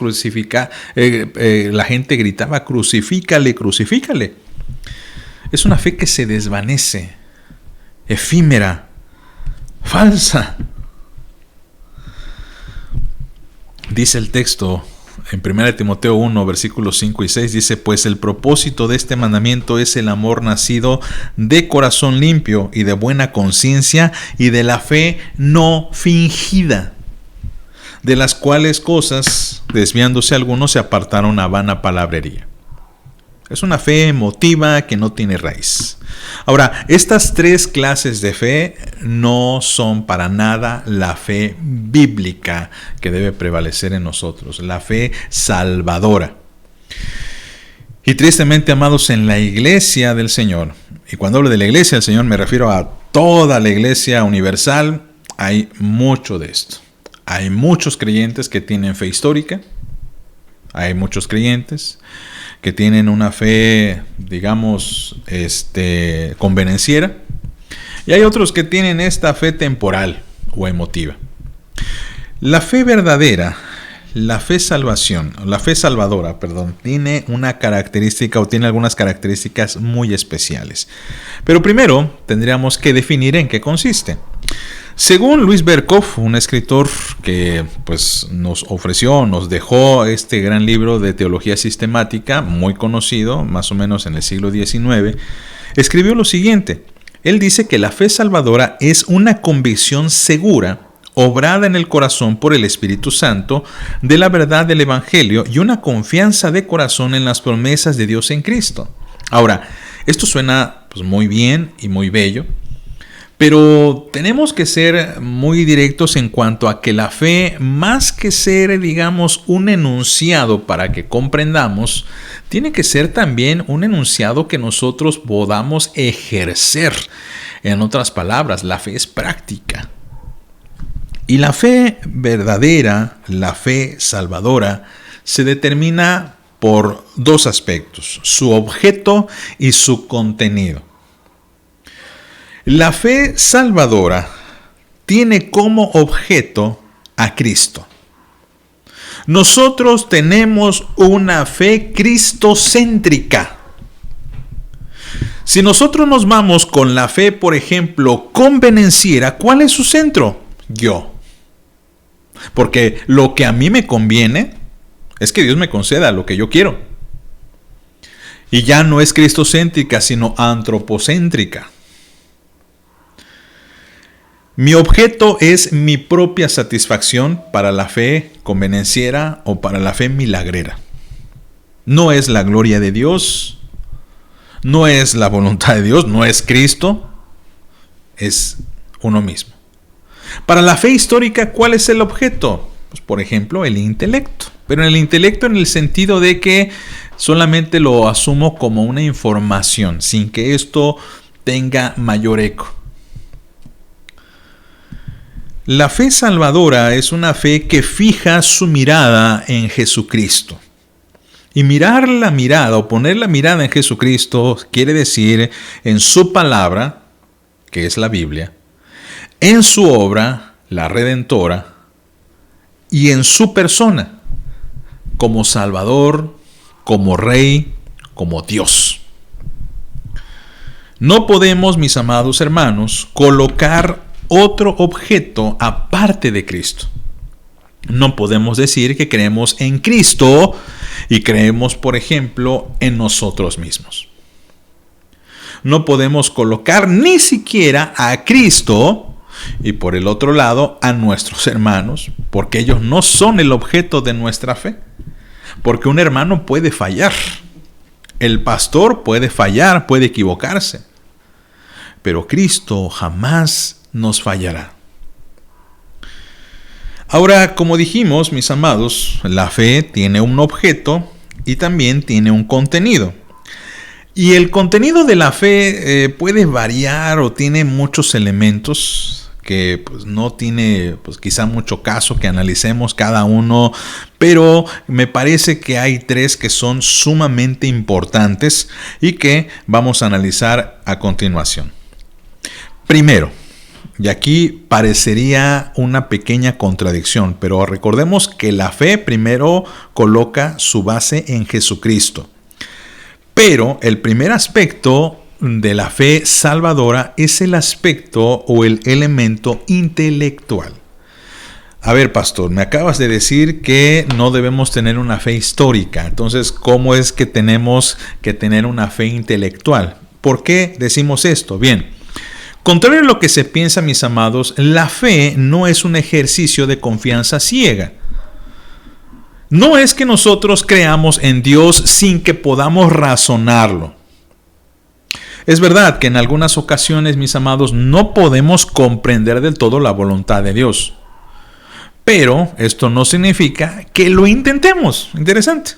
[SPEAKER 2] la gente gritaba: crucifícale, crucifícale. Es una fe que se desvanece, efímera, falsa. Dice el texto en 1 Timoteo 1, versículos 5 y 6, dice: pues el propósito de este mandamiento es el amor nacido de corazón limpio y de buena conciencia y de la fe no fingida, de las cuales cosas, desviándose algunos, se apartaron a vana palabrería. Es una fe emotiva que no tiene raíz. Ahora, estas tres clases de fe no son para nada la fe bíblica que debe prevalecer en nosotros, la fe salvadora. Y tristemente, amados, en la iglesia del Señor, y cuando hablo de la iglesia del Señor me refiero a toda la iglesia universal, hay mucho de esto. Hay muchos creyentes que tienen fe histórica, hay muchos creyentes que tienen una fe, digamos, convenenciera, y hay otros que tienen esta fe temporal o emotiva. La fe verdadera, la fe salvadora, tiene una característica o tiene algunas características muy especiales. Pero primero tendríamos que definir en qué consiste. Según Luis Berkhof, un escritor que pues nos dejó este gran libro de teología sistemática, muy conocido, más o menos en el siglo XIX, escribió lo siguiente. Él dice que la fe salvadora es una convicción segura, obrada en el corazón por el Espíritu Santo, de la verdad del Evangelio y una confianza de corazón en las promesas de Dios en Cristo. Ahora, esto suena pues muy bien y muy bello. Pero tenemos que ser muy directos en cuanto a que la fe, más que ser, digamos, un enunciado para que comprendamos, tiene que ser también un enunciado que nosotros podamos ejercer. En otras palabras, la fe es práctica. Y la fe verdadera, la fe salvadora, se determina por dos aspectos: su objeto y su contenido. La fe salvadora tiene como objeto a Cristo. Nosotros tenemos una fe cristocéntrica. Si nosotros nos vamos con la fe, por ejemplo, convenenciera, ¿cuál es su centro? Yo. Porque lo que a mí me conviene es que Dios me conceda lo que yo quiero. Y ya no es cristocéntrica, sino antropocéntrica. Mi objeto es mi propia satisfacción para la fe convenenciera o para la fe milagrera. No es la gloria de Dios, no es la voluntad de Dios, no es Cristo, es uno mismo. Para la fe histórica, ¿cuál es el objeto? Pues, por ejemplo, el intelecto. Pero el intelecto en el sentido de que solamente lo asumo como una información, sin que esto tenga mayor eco. La fe salvadora es una fe que fija su mirada en Jesucristo. Y mirar la mirada o poner la mirada en Jesucristo quiere decir en su palabra, que es la Biblia, en su obra, la redentora, y en su persona, como Salvador, como Rey, como Dios. No podemos, mis amados hermanos, colocar otro objeto aparte de Cristo. No podemos decir que creemos en Cristo y creemos, por ejemplo, en nosotros mismos. No podemos colocar ni siquiera a Cristo y por el otro lado a nuestros hermanos, porque ellos no son el objeto de nuestra fe. Porque un hermano puede fallar, el pastor puede fallar, puede equivocarse, pero Cristo jamás nos fallará. Ahora, como dijimos, mis amados, la fe tiene un objeto y también tiene un contenido. Y el contenido de la fe puede variar o tiene muchos elementos que pues, no tiene quizá mucho caso que analicemos cada uno, pero me parece que hay tres que son sumamente importantes y que vamos a analizar a continuación. Primero, y aquí parecería una pequeña contradicción, pero recordemos que la fe primero coloca su base en Jesucristo. Pero el primer aspecto de la fe salvadora es el aspecto o el elemento intelectual. A ver, pastor, me acabas de decir que no debemos tener una fe histórica. Entonces, ¿cómo es que tenemos que tener una fe intelectual? ¿Por qué decimos esto? Bien. Contrario a lo que se piensa, mis amados, la fe no es un ejercicio de confianza ciega. No es que nosotros creamos en Dios sin que podamos razonarlo. Es verdad que en algunas ocasiones, mis amados, no podemos comprender del todo la voluntad de Dios. Pero esto no significa que lo intentemos. Interesante.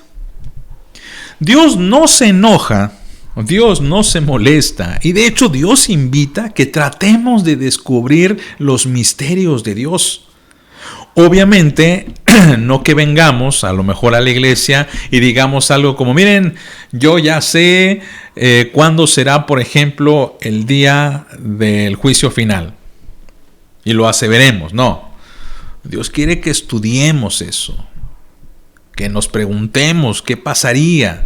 [SPEAKER 2] Dios no se enoja. Dios no se molesta y de hecho Dios invita que tratemos de descubrir los misterios de Dios. Obviamente, no que vengamos a lo mejor a la iglesia y digamos algo como, miren, yo ya sé cuándo será, por ejemplo, el día del juicio final. Y lo aseveremos. No. Dios quiere que estudiemos eso. Que nos preguntemos qué pasaría.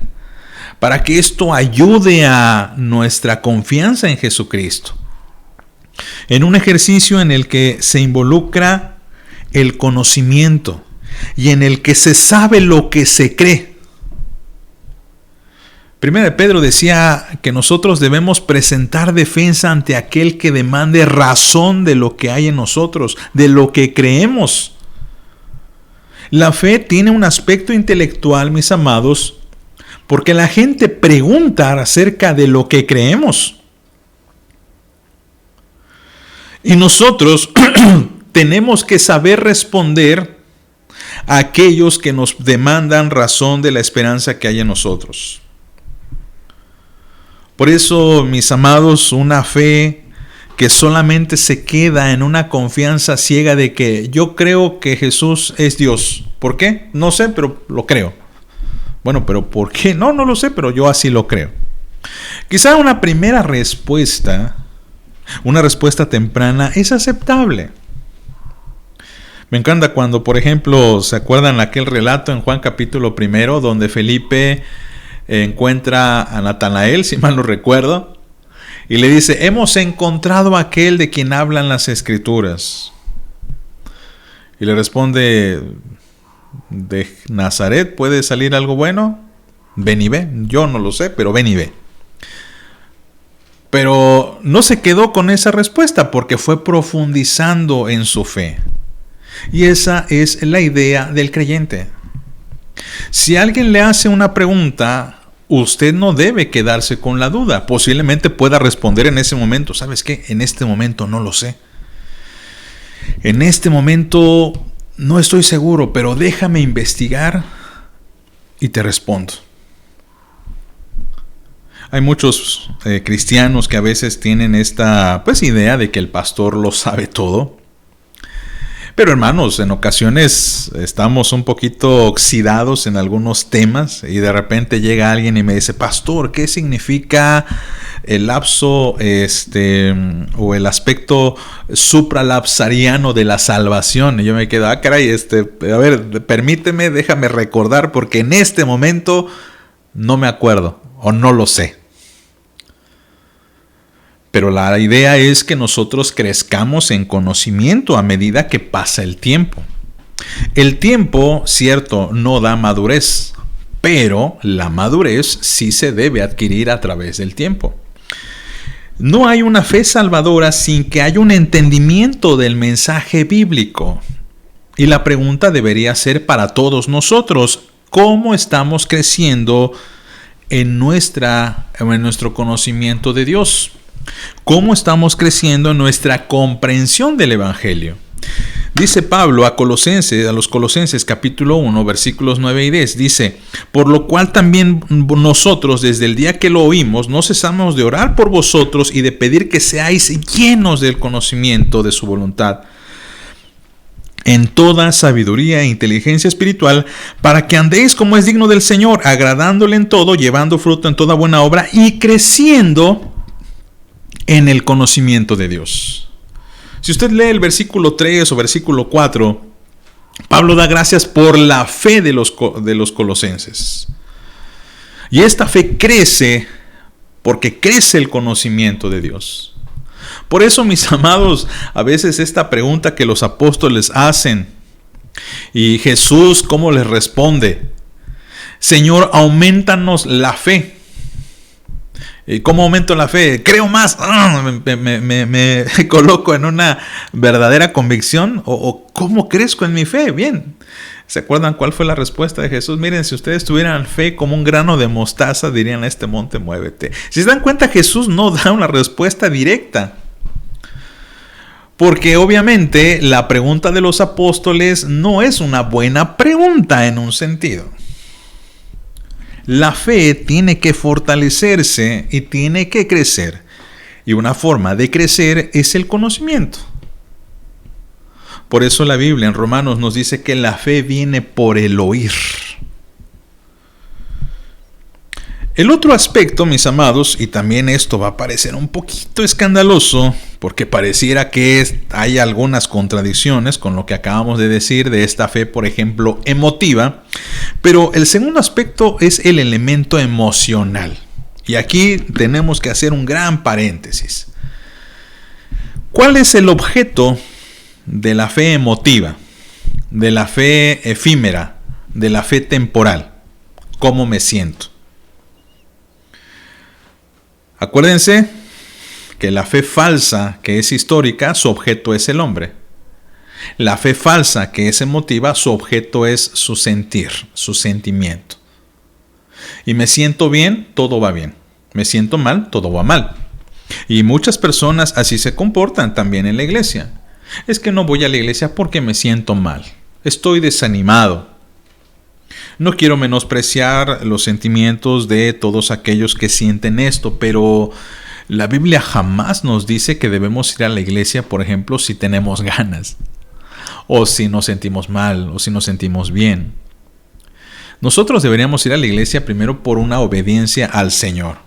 [SPEAKER 2] Para que esto ayude a nuestra confianza en Jesucristo. En un ejercicio en el que se involucra el conocimiento y en el que se sabe lo que se cree. Primera de Pedro decía que nosotros debemos presentar defensa ante aquel que demande razón de lo que hay en nosotros, de lo que creemos. La fe tiene un aspecto intelectual, mis amados, porque la gente pregunta acerca de lo que creemos. Y nosotros tenemos que saber responder a aquellos que nos demandan razón de la esperanza que hay en nosotros. Por eso, mis amados, una fe que solamente se queda en una confianza ciega de que yo creo que Jesús es Dios. ¿Por qué? No sé, pero lo creo. Bueno, pero ¿por qué? No lo sé, pero yo así lo creo. Quizá una primera respuesta, una respuesta temprana, es aceptable. Me encanta cuando, por ejemplo, ¿se acuerdan aquel relato en Juan capítulo 1, donde Felipe encuentra a Natanael, si mal no recuerdo, y le dice, hemos encontrado a aquel de quien hablan las Escrituras? Y le responde, ¿de Nazaret puede salir algo bueno? Ven y ve. Yo no lo sé, pero ven y ve. Pero no se quedó con esa respuesta porque fue profundizando en su fe. Y esa es la idea del creyente. Si alguien le hace una pregunta, usted no debe quedarse con la duda. Posiblemente pueda responder en ese momento, ¿sabes qué? En este momento no lo sé. En este momento no estoy seguro, pero déjame investigar y te respondo. Hay muchos cristianos que a veces tienen esta idea de que el pastor lo sabe todo. Pero hermanos, en ocasiones estamos un poquito oxidados en algunos temas y de repente llega alguien y me dice, pastor, ¿qué significa el lapso o el aspecto supralapsariano de la salvación? Y yo me quedo, caray, a ver, permíteme, déjame recordar porque en este momento no me acuerdo o no lo sé. Pero la idea es que nosotros crezcamos en conocimiento a medida que pasa el tiempo. El tiempo, cierto, no da madurez, pero la madurez sí se debe adquirir a través del tiempo. No hay una fe salvadora sin que haya un entendimiento del mensaje bíblico. Y la pregunta debería ser para todos nosotros, ¿cómo estamos creciendo en nuestro conocimiento de Dios? ¿Cómo estamos creciendo en nuestra comprensión del Evangelio? Dice Pablo a los Colosenses capítulo 1 versículos 9 y 10, dice, por lo cual también nosotros desde el día que lo oímos no cesamos de orar por vosotros y de pedir que seáis llenos del conocimiento de su voluntad, en toda sabiduría e inteligencia espiritual, para que andéis como es digno del Señor, agradándole en todo, llevando fruto en toda buena obra y creciendo en el conocimiento de Dios. Si usted lee el versículo 3 o versículo 4, Pablo da gracias por la fe de los colosenses. Y esta fe crece porque crece el conocimiento de Dios. Por eso, mis amados, a veces esta pregunta que los apóstoles hacen y Jesús, ¿cómo les responde? Señor, aumentanos la fe. ¿Y cómo aumento la fe? Creo más. Me coloco en una verdadera convicción. ¿O cómo crezco en mi fe? Bien. ¿Se acuerdan cuál fue la respuesta de Jesús? Miren, si ustedes tuvieran fe como un grano de mostaza, dirían a este monte, muévete. Si se dan cuenta, Jesús no da una respuesta directa. Porque obviamente la pregunta de los apóstoles no es una buena pregunta en un sentido. La fe tiene que fortalecerse y tiene que crecer. Y una forma de crecer es el conocimiento. Por eso la Biblia en Romanos nos dice que la fe viene por el oír. El otro aspecto, mis amados, y también esto va a parecer un poquito escandaloso, porque pareciera que hay algunas contradicciones con lo que acabamos de decir de esta fe, por ejemplo, emotiva, pero el segundo aspecto es el elemento emocional. Y aquí tenemos que hacer un gran paréntesis. ¿Cuál es el objeto de la fe emotiva, de la fe efímera, de la fe temporal? ¿Cómo me siento? Acuérdense que la fe falsa, que es histórica, su objeto es el hombre. La fe falsa, que es emotiva, su objeto es su sentir, su sentimiento. Y me siento bien, todo va bien. Me siento mal, todo va mal. Y muchas personas así se comportan también en la iglesia. Es que no voy a la iglesia porque me siento mal. Estoy desanimado. No quiero menospreciar los sentimientos de todos aquellos que sienten esto, pero la Biblia jamás nos dice que debemos ir a la iglesia, por ejemplo, si tenemos ganas, o si nos sentimos mal, o si nos sentimos bien. Nosotros deberíamos ir a la iglesia primero por una obediencia al Señor,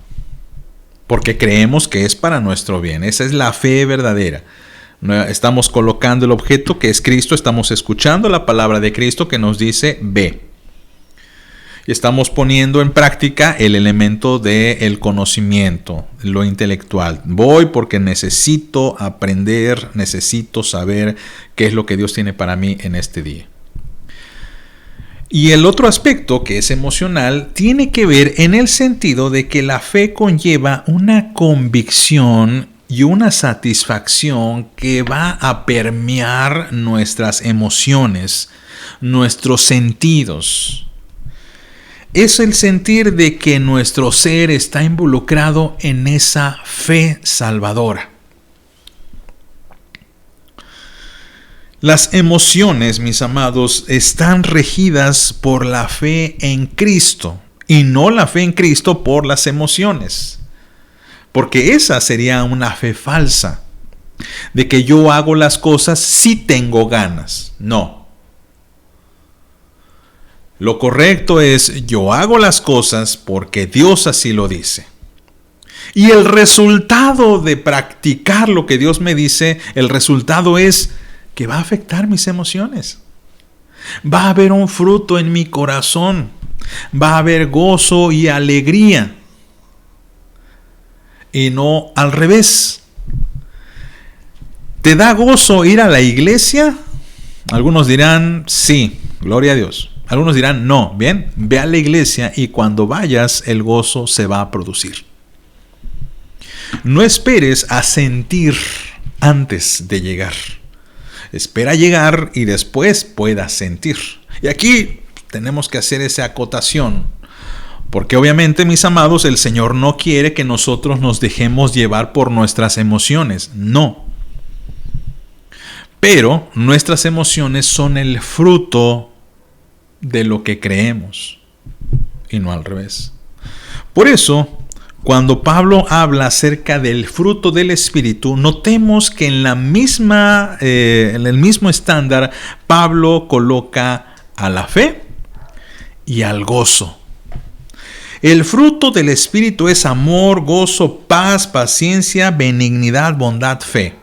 [SPEAKER 2] porque creemos que es para nuestro bien. Esa es la fe verdadera. Estamos colocando el objeto que es Cristo, estamos escuchando la palabra de Cristo que nos dice ve. Y estamos poniendo en práctica el elemento del conocimiento, lo intelectual. Voy porque necesito aprender, necesito saber qué es lo que Dios tiene para mí en este día. Y el otro aspecto, que es emocional, tiene que ver en el sentido de que la fe conlleva una convicción y una satisfacción que va a permear nuestras emociones, nuestros sentidos. Es el sentir de que nuestro ser está involucrado en esa fe salvadora. Las emociones, mis amados, están regidas por la fe en Cristo y no la fe en Cristo por las emociones. Porque esa sería una fe falsa, de que yo hago las cosas si tengo ganas. No. Lo correcto es, yo hago las cosas porque Dios así lo dice. Y el resultado de practicar lo que Dios me dice, el resultado es que va a afectar mis emociones. Va a haber un fruto en mi corazón. Va a haber gozo y alegría. Y no al revés. ¿Te da gozo ir a la iglesia? Algunos dirán, sí, gloria a Dios. Algunos dirán, no, bien, ve a la iglesia y cuando vayas el gozo se va a producir. No esperes a sentir antes de llegar. Espera llegar y después puedas sentir. Y aquí tenemos que hacer esa acotación. Porque obviamente, mis amados, el Señor no quiere que nosotros nos dejemos llevar por nuestras emociones. No. Pero nuestras emociones son el fruto de lo que creemos y no al revés. Por eso, cuando Pablo habla acerca del fruto del Espíritu, notemos que en el mismo estándar Pablo coloca a la fe y al gozo. El fruto del Espíritu es amor, gozo, paz, paciencia, benignidad, bondad, fe.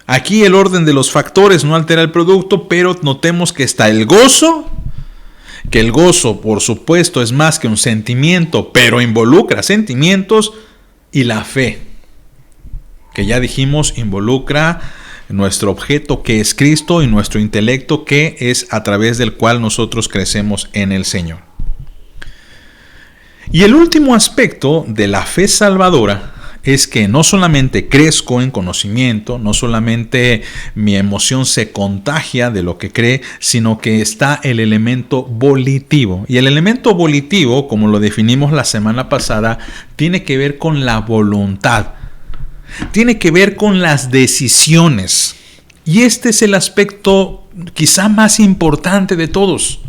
[SPEAKER 2] Aquí el orden de los factores no altera el producto, pero notemos que está el gozo, que el gozo, por supuesto, es más que un sentimiento, pero involucra sentimientos, y la fe, que ya dijimos, involucra nuestro objeto, que es Cristo, y nuestro intelecto, que es a través del cual nosotros crecemos en el Señor. Y el último aspecto de la fe salvadora es que no solamente crezco en conocimiento, no solamente mi emoción se contagia de lo que cree, sino que está el elemento volitivo. Y el elemento volitivo, como lo definimos la semana pasada, tiene que ver con la voluntad, tiene que ver con las decisiones. Y este es el aspecto quizá más importante de todos.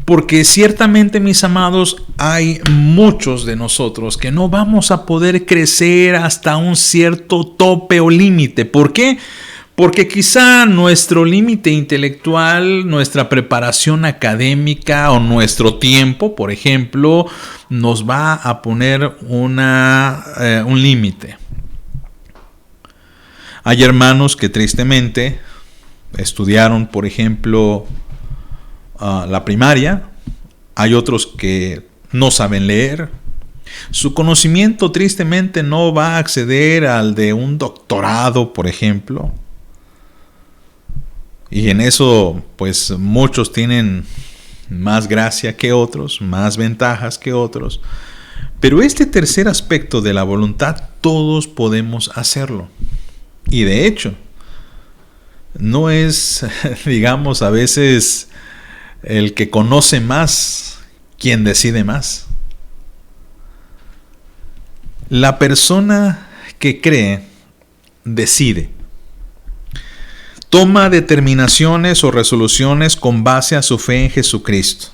[SPEAKER 2] Porque ciertamente, mis amados, hay muchos de nosotros que no vamos a poder crecer hasta un cierto tope o límite. ¿Por qué? Porque quizá nuestro límite intelectual, nuestra preparación académica o nuestro tiempo, por ejemplo, nos va a poner un límite. Hay hermanos que tristemente estudiaron, por ejemplo, la primaria. Hay otros que no saben leer. Su conocimiento tristemente no va a acceder al de un doctorado, por ejemplo. Y en eso, pues muchos tienen más gracia que otros, más ventajas que otros. Pero este tercer aspecto de la voluntad, todos podemos hacerlo. Y de hecho, no es, digamos, a veces el que conoce más quien decide más. La persona que cree decide. Toma determinaciones o resoluciones con base a su fe en Jesucristo.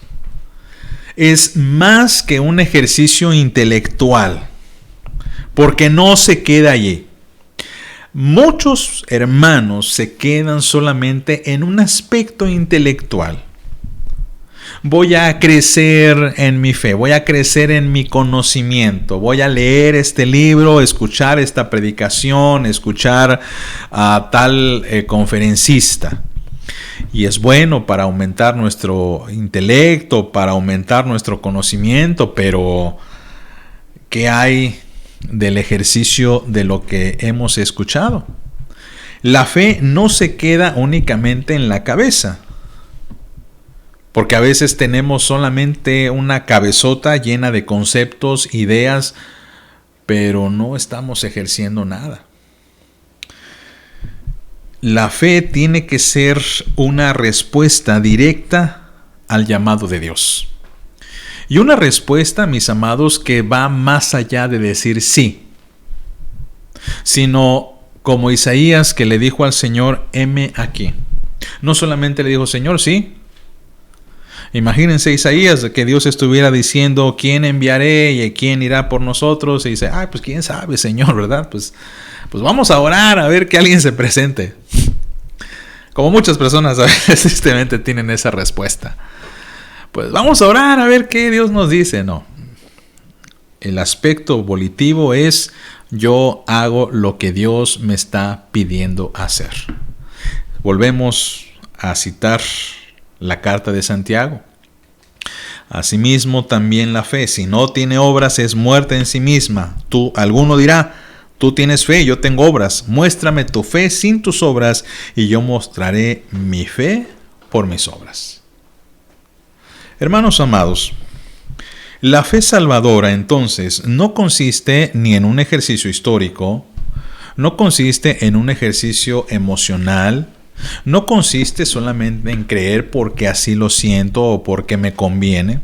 [SPEAKER 2] Es más que un ejercicio intelectual, porque no se queda allí. Muchos hermanos se quedan solamente en un aspecto intelectual. Voy a crecer en mi fe, voy a crecer en mi conocimiento, voy a leer este libro, escuchar esta predicación, escuchar a tal conferencista. Y es bueno para aumentar nuestro intelecto, para aumentar nuestro conocimiento, pero ¿qué hay del ejercicio de lo que hemos escuchado? La fe no se queda únicamente en la cabeza. Porque a veces tenemos solamente una cabezota llena de conceptos, ideas, pero no estamos ejerciendo nada. La fe tiene que ser una respuesta directa al llamado de Dios. Y una respuesta, mis amados, que va más allá de decir sí, sino como Isaías, que le dijo al Señor, heme aquí. No solamente le dijo, Señor, sí. Imagínense Isaías, que Dios estuviera diciendo, ¿quién enviaré y quién irá por nosotros? Y dice, pues quién sabe, Señor, ¿verdad? Pues vamos a orar a ver que alguien se presente. Como muchas personas a veces tristemente tienen esa respuesta. Pues vamos a orar a ver qué Dios nos dice. No. El aspecto volitivo es, yo hago lo que Dios me está pidiendo hacer. Volvemos a citar la carta de Santiago. Asimismo también la fe, si no tiene obras, es muerta en sí misma. Alguno dirá, tú tienes fe, yo tengo obras. Muéstrame tu fe sin tus obras, y yo mostraré mi fe por mis obras. Hermanos amados, la fe salvadora entonces no consiste ni en un ejercicio histórico, no consiste en un ejercicio emocional, no consiste solamente en creer porque así lo siento o porque me conviene,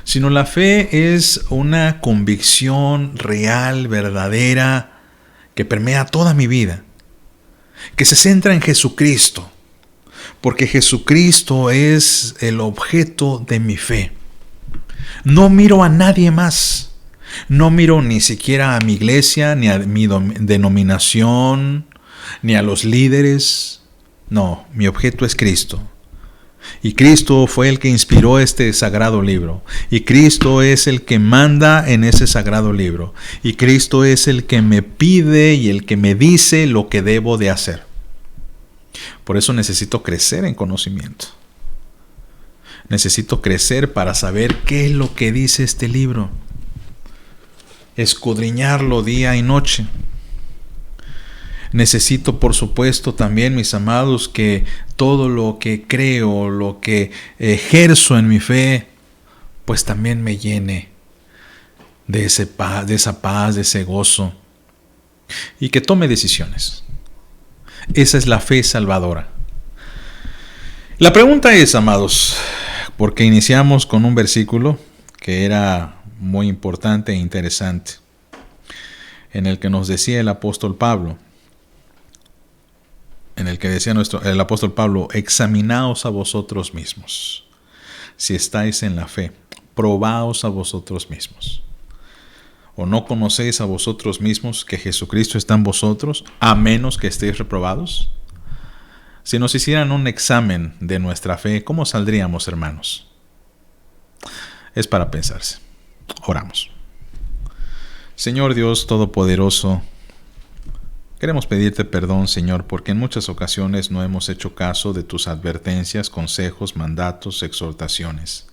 [SPEAKER 2] sino la fe es una convicción real, verdadera, que permea toda mi vida, que se centra en Jesucristo, porque Jesucristo es el objeto de mi fe. No miro a nadie más, no miro ni siquiera a mi iglesia, ni a mi denominación, ni a los líderes. No, mi objeto es Cristo. Y Cristo fue el que inspiró este sagrado libro. Y Cristo es el que manda en ese sagrado libro. Y Cristo es el que me pide y el que me dice lo que debo de hacer. Por eso necesito crecer en conocimiento. Necesito crecer para saber qué es lo que dice este libro. Escudriñarlo día y noche. Necesito, por supuesto, también, mis amados, que todo lo que creo, lo que ejerzo en mi fe, pues también me llene de esa paz, de ese gozo, y que tome decisiones. Esa es la fe salvadora. La pregunta es, amados, porque iniciamos con un versículo que era muy importante e interesante, en el que nos decía el apóstol Pablo, en el que decía el apóstol Pablo, examinaos a vosotros mismos, si estáis en la fe, probaos a vosotros mismos. ¿O no conocéis a vosotros mismos que Jesucristo está en vosotros, a menos que estéis reprobados? Si nos hicieran un examen de nuestra fe, ¿cómo saldríamos, hermanos? Es para pensarse. Oramos. Señor Dios Todopoderoso, queremos pedirte perdón, Señor, porque en muchas ocasiones no hemos hecho caso de tus advertencias, consejos, mandatos, exhortaciones.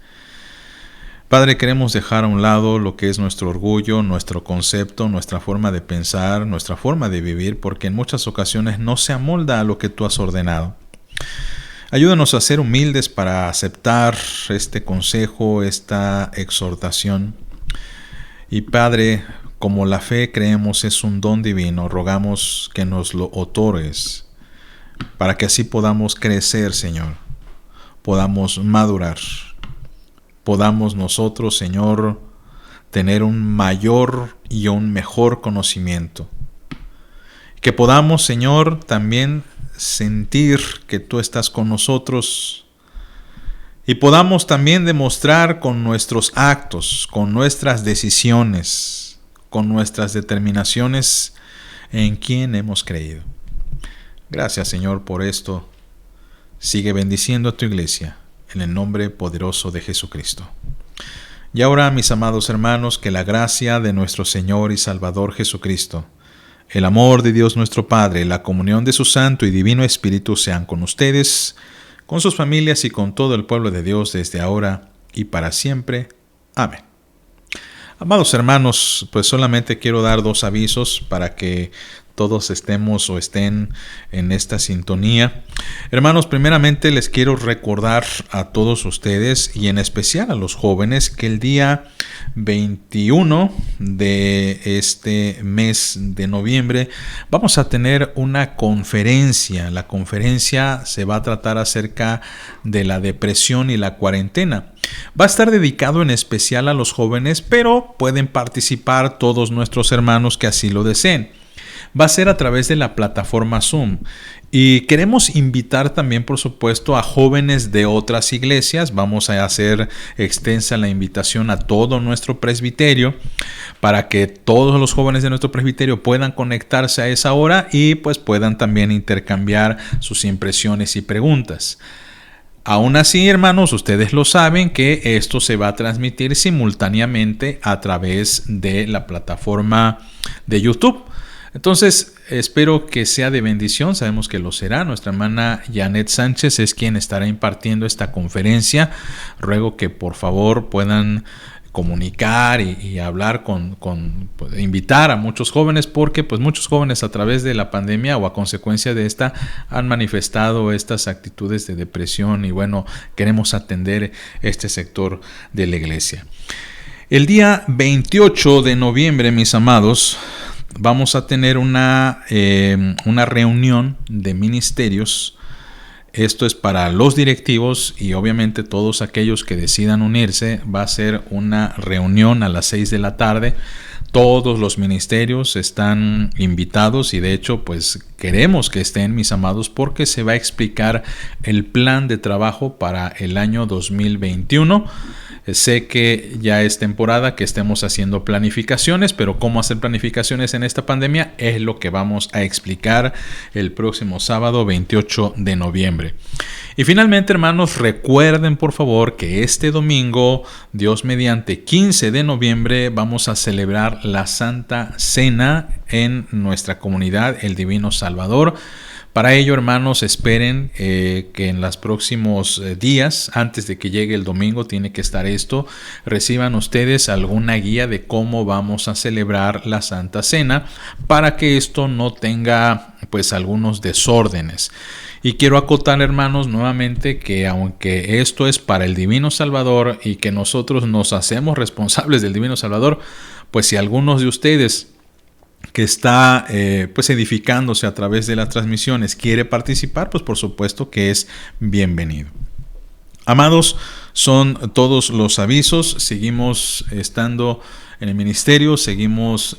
[SPEAKER 2] Padre, queremos dejar a un lado lo que es nuestro orgullo, nuestro concepto, nuestra forma de pensar, nuestra forma de vivir, porque en muchas ocasiones no se amolda a lo que tú has ordenado. Ayúdanos a ser humildes para aceptar este consejo, esta exhortación. Y Padre, como la fe creemos es un don divino, rogamos que nos lo otorgues para que así podamos crecer, Señor, podamos madurar, podamos nosotros, Señor, tener un mayor y un mejor conocimiento. Que podamos, Señor, también sentir que tú estás con nosotros y podamos también demostrar con nuestros actos, con nuestras decisiones, con nuestras determinaciones en quién hemos creído. Gracias, Señor, por esto. Sigue bendiciendo a tu iglesia en el nombre poderoso de Jesucristo. Y ahora, mis amados hermanos, que la gracia de nuestro Señor y Salvador Jesucristo, el amor de Dios nuestro Padre, la comunión de su Santo y Divino Espíritu sean con ustedes, con sus familias y con todo el pueblo de Dios desde ahora y para siempre. Amén. Amados hermanos, pues solamente quiero dar 2 avisos para que todos estemos o estén en esta sintonía. Hermanos, primeramente les quiero recordar a todos ustedes y en especial a los jóvenes que el día 21 de este mes de noviembre vamos a tener una conferencia. La conferencia se va a tratar acerca de la depresión y la cuarentena. Va a estar dedicado en especial a los jóvenes, pero pueden participar todos nuestros hermanos que así lo deseen. Va a ser a través de la plataforma Zoom y queremos invitar también, por supuesto, a jóvenes de otras iglesias. Vamos a hacer extensa la invitación a todo nuestro presbiterio para que todos los jóvenes de nuestro presbiterio puedan conectarse a esa hora y pues puedan también intercambiar sus impresiones y preguntas. Aún así, hermanos, ustedes lo saben que esto se va a transmitir simultáneamente a través de la plataforma de YouTube. Entonces, espero que sea de bendición, sabemos que lo será. Nuestra hermana Janet Sánchez es quien estará impartiendo esta conferencia. Ruego que por favor puedan comunicar y hablar invitar a muchos jóvenes, porque pues muchos jóvenes a través de la pandemia o a consecuencia de esta han manifestado estas actitudes de depresión y bueno, queremos atender este sector de la iglesia. El día 28 de noviembre, mis amados, vamos a tener una reunión de ministerios. Esto es para los directivos y obviamente todos aquellos que decidan unirse. Va a ser una reunión a las 6 de la tarde. Todos los ministerios están invitados y de hecho pues queremos que estén, mis amados, porque se va a explicar el plan de trabajo para el año 2021. Sé que ya es temporada que estemos haciendo planificaciones, pero cómo hacer planificaciones en esta pandemia es lo que vamos a explicar el próximo sábado 28 de noviembre. Y finalmente, hermanos, recuerden por favor que este domingo, Dios mediante 15 de noviembre, vamos a celebrar la Santa Cena en nuestra comunidad, el Divino Salvador. Para ello, hermanos, esperen que en los próximos días, antes de que llegue el domingo, tiene que estar esto, reciban ustedes alguna guía de cómo vamos a celebrar la Santa Cena para que esto no tenga pues algunos desórdenes. Y quiero acotar, hermanos, nuevamente que aunque esto es para el Divino Salvador y que nosotros nos hacemos responsables del Divino Salvador, pues si algunos de ustedes que está pues edificándose a través de las transmisiones quiere participar, pues por supuesto que es bienvenido. Amados, son todos los avisos. Seguimos estando en el ministerio, seguimos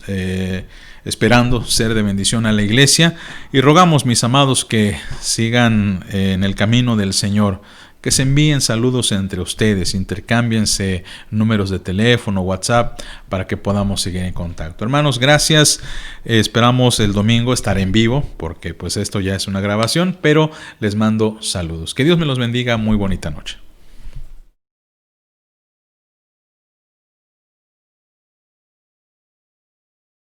[SPEAKER 2] esperando ser de bendición a la iglesia y rogamos, mis amados, que sigan en el camino del Señor, que se envíen saludos entre ustedes, intercámbiense números de teléfono, WhatsApp, para que podamos seguir en contacto. Hermanos, gracias. Esperamos el domingo estar en vivo, porque pues esto ya es una grabación, pero les mando saludos. Que Dios me los bendiga. Muy bonita noche.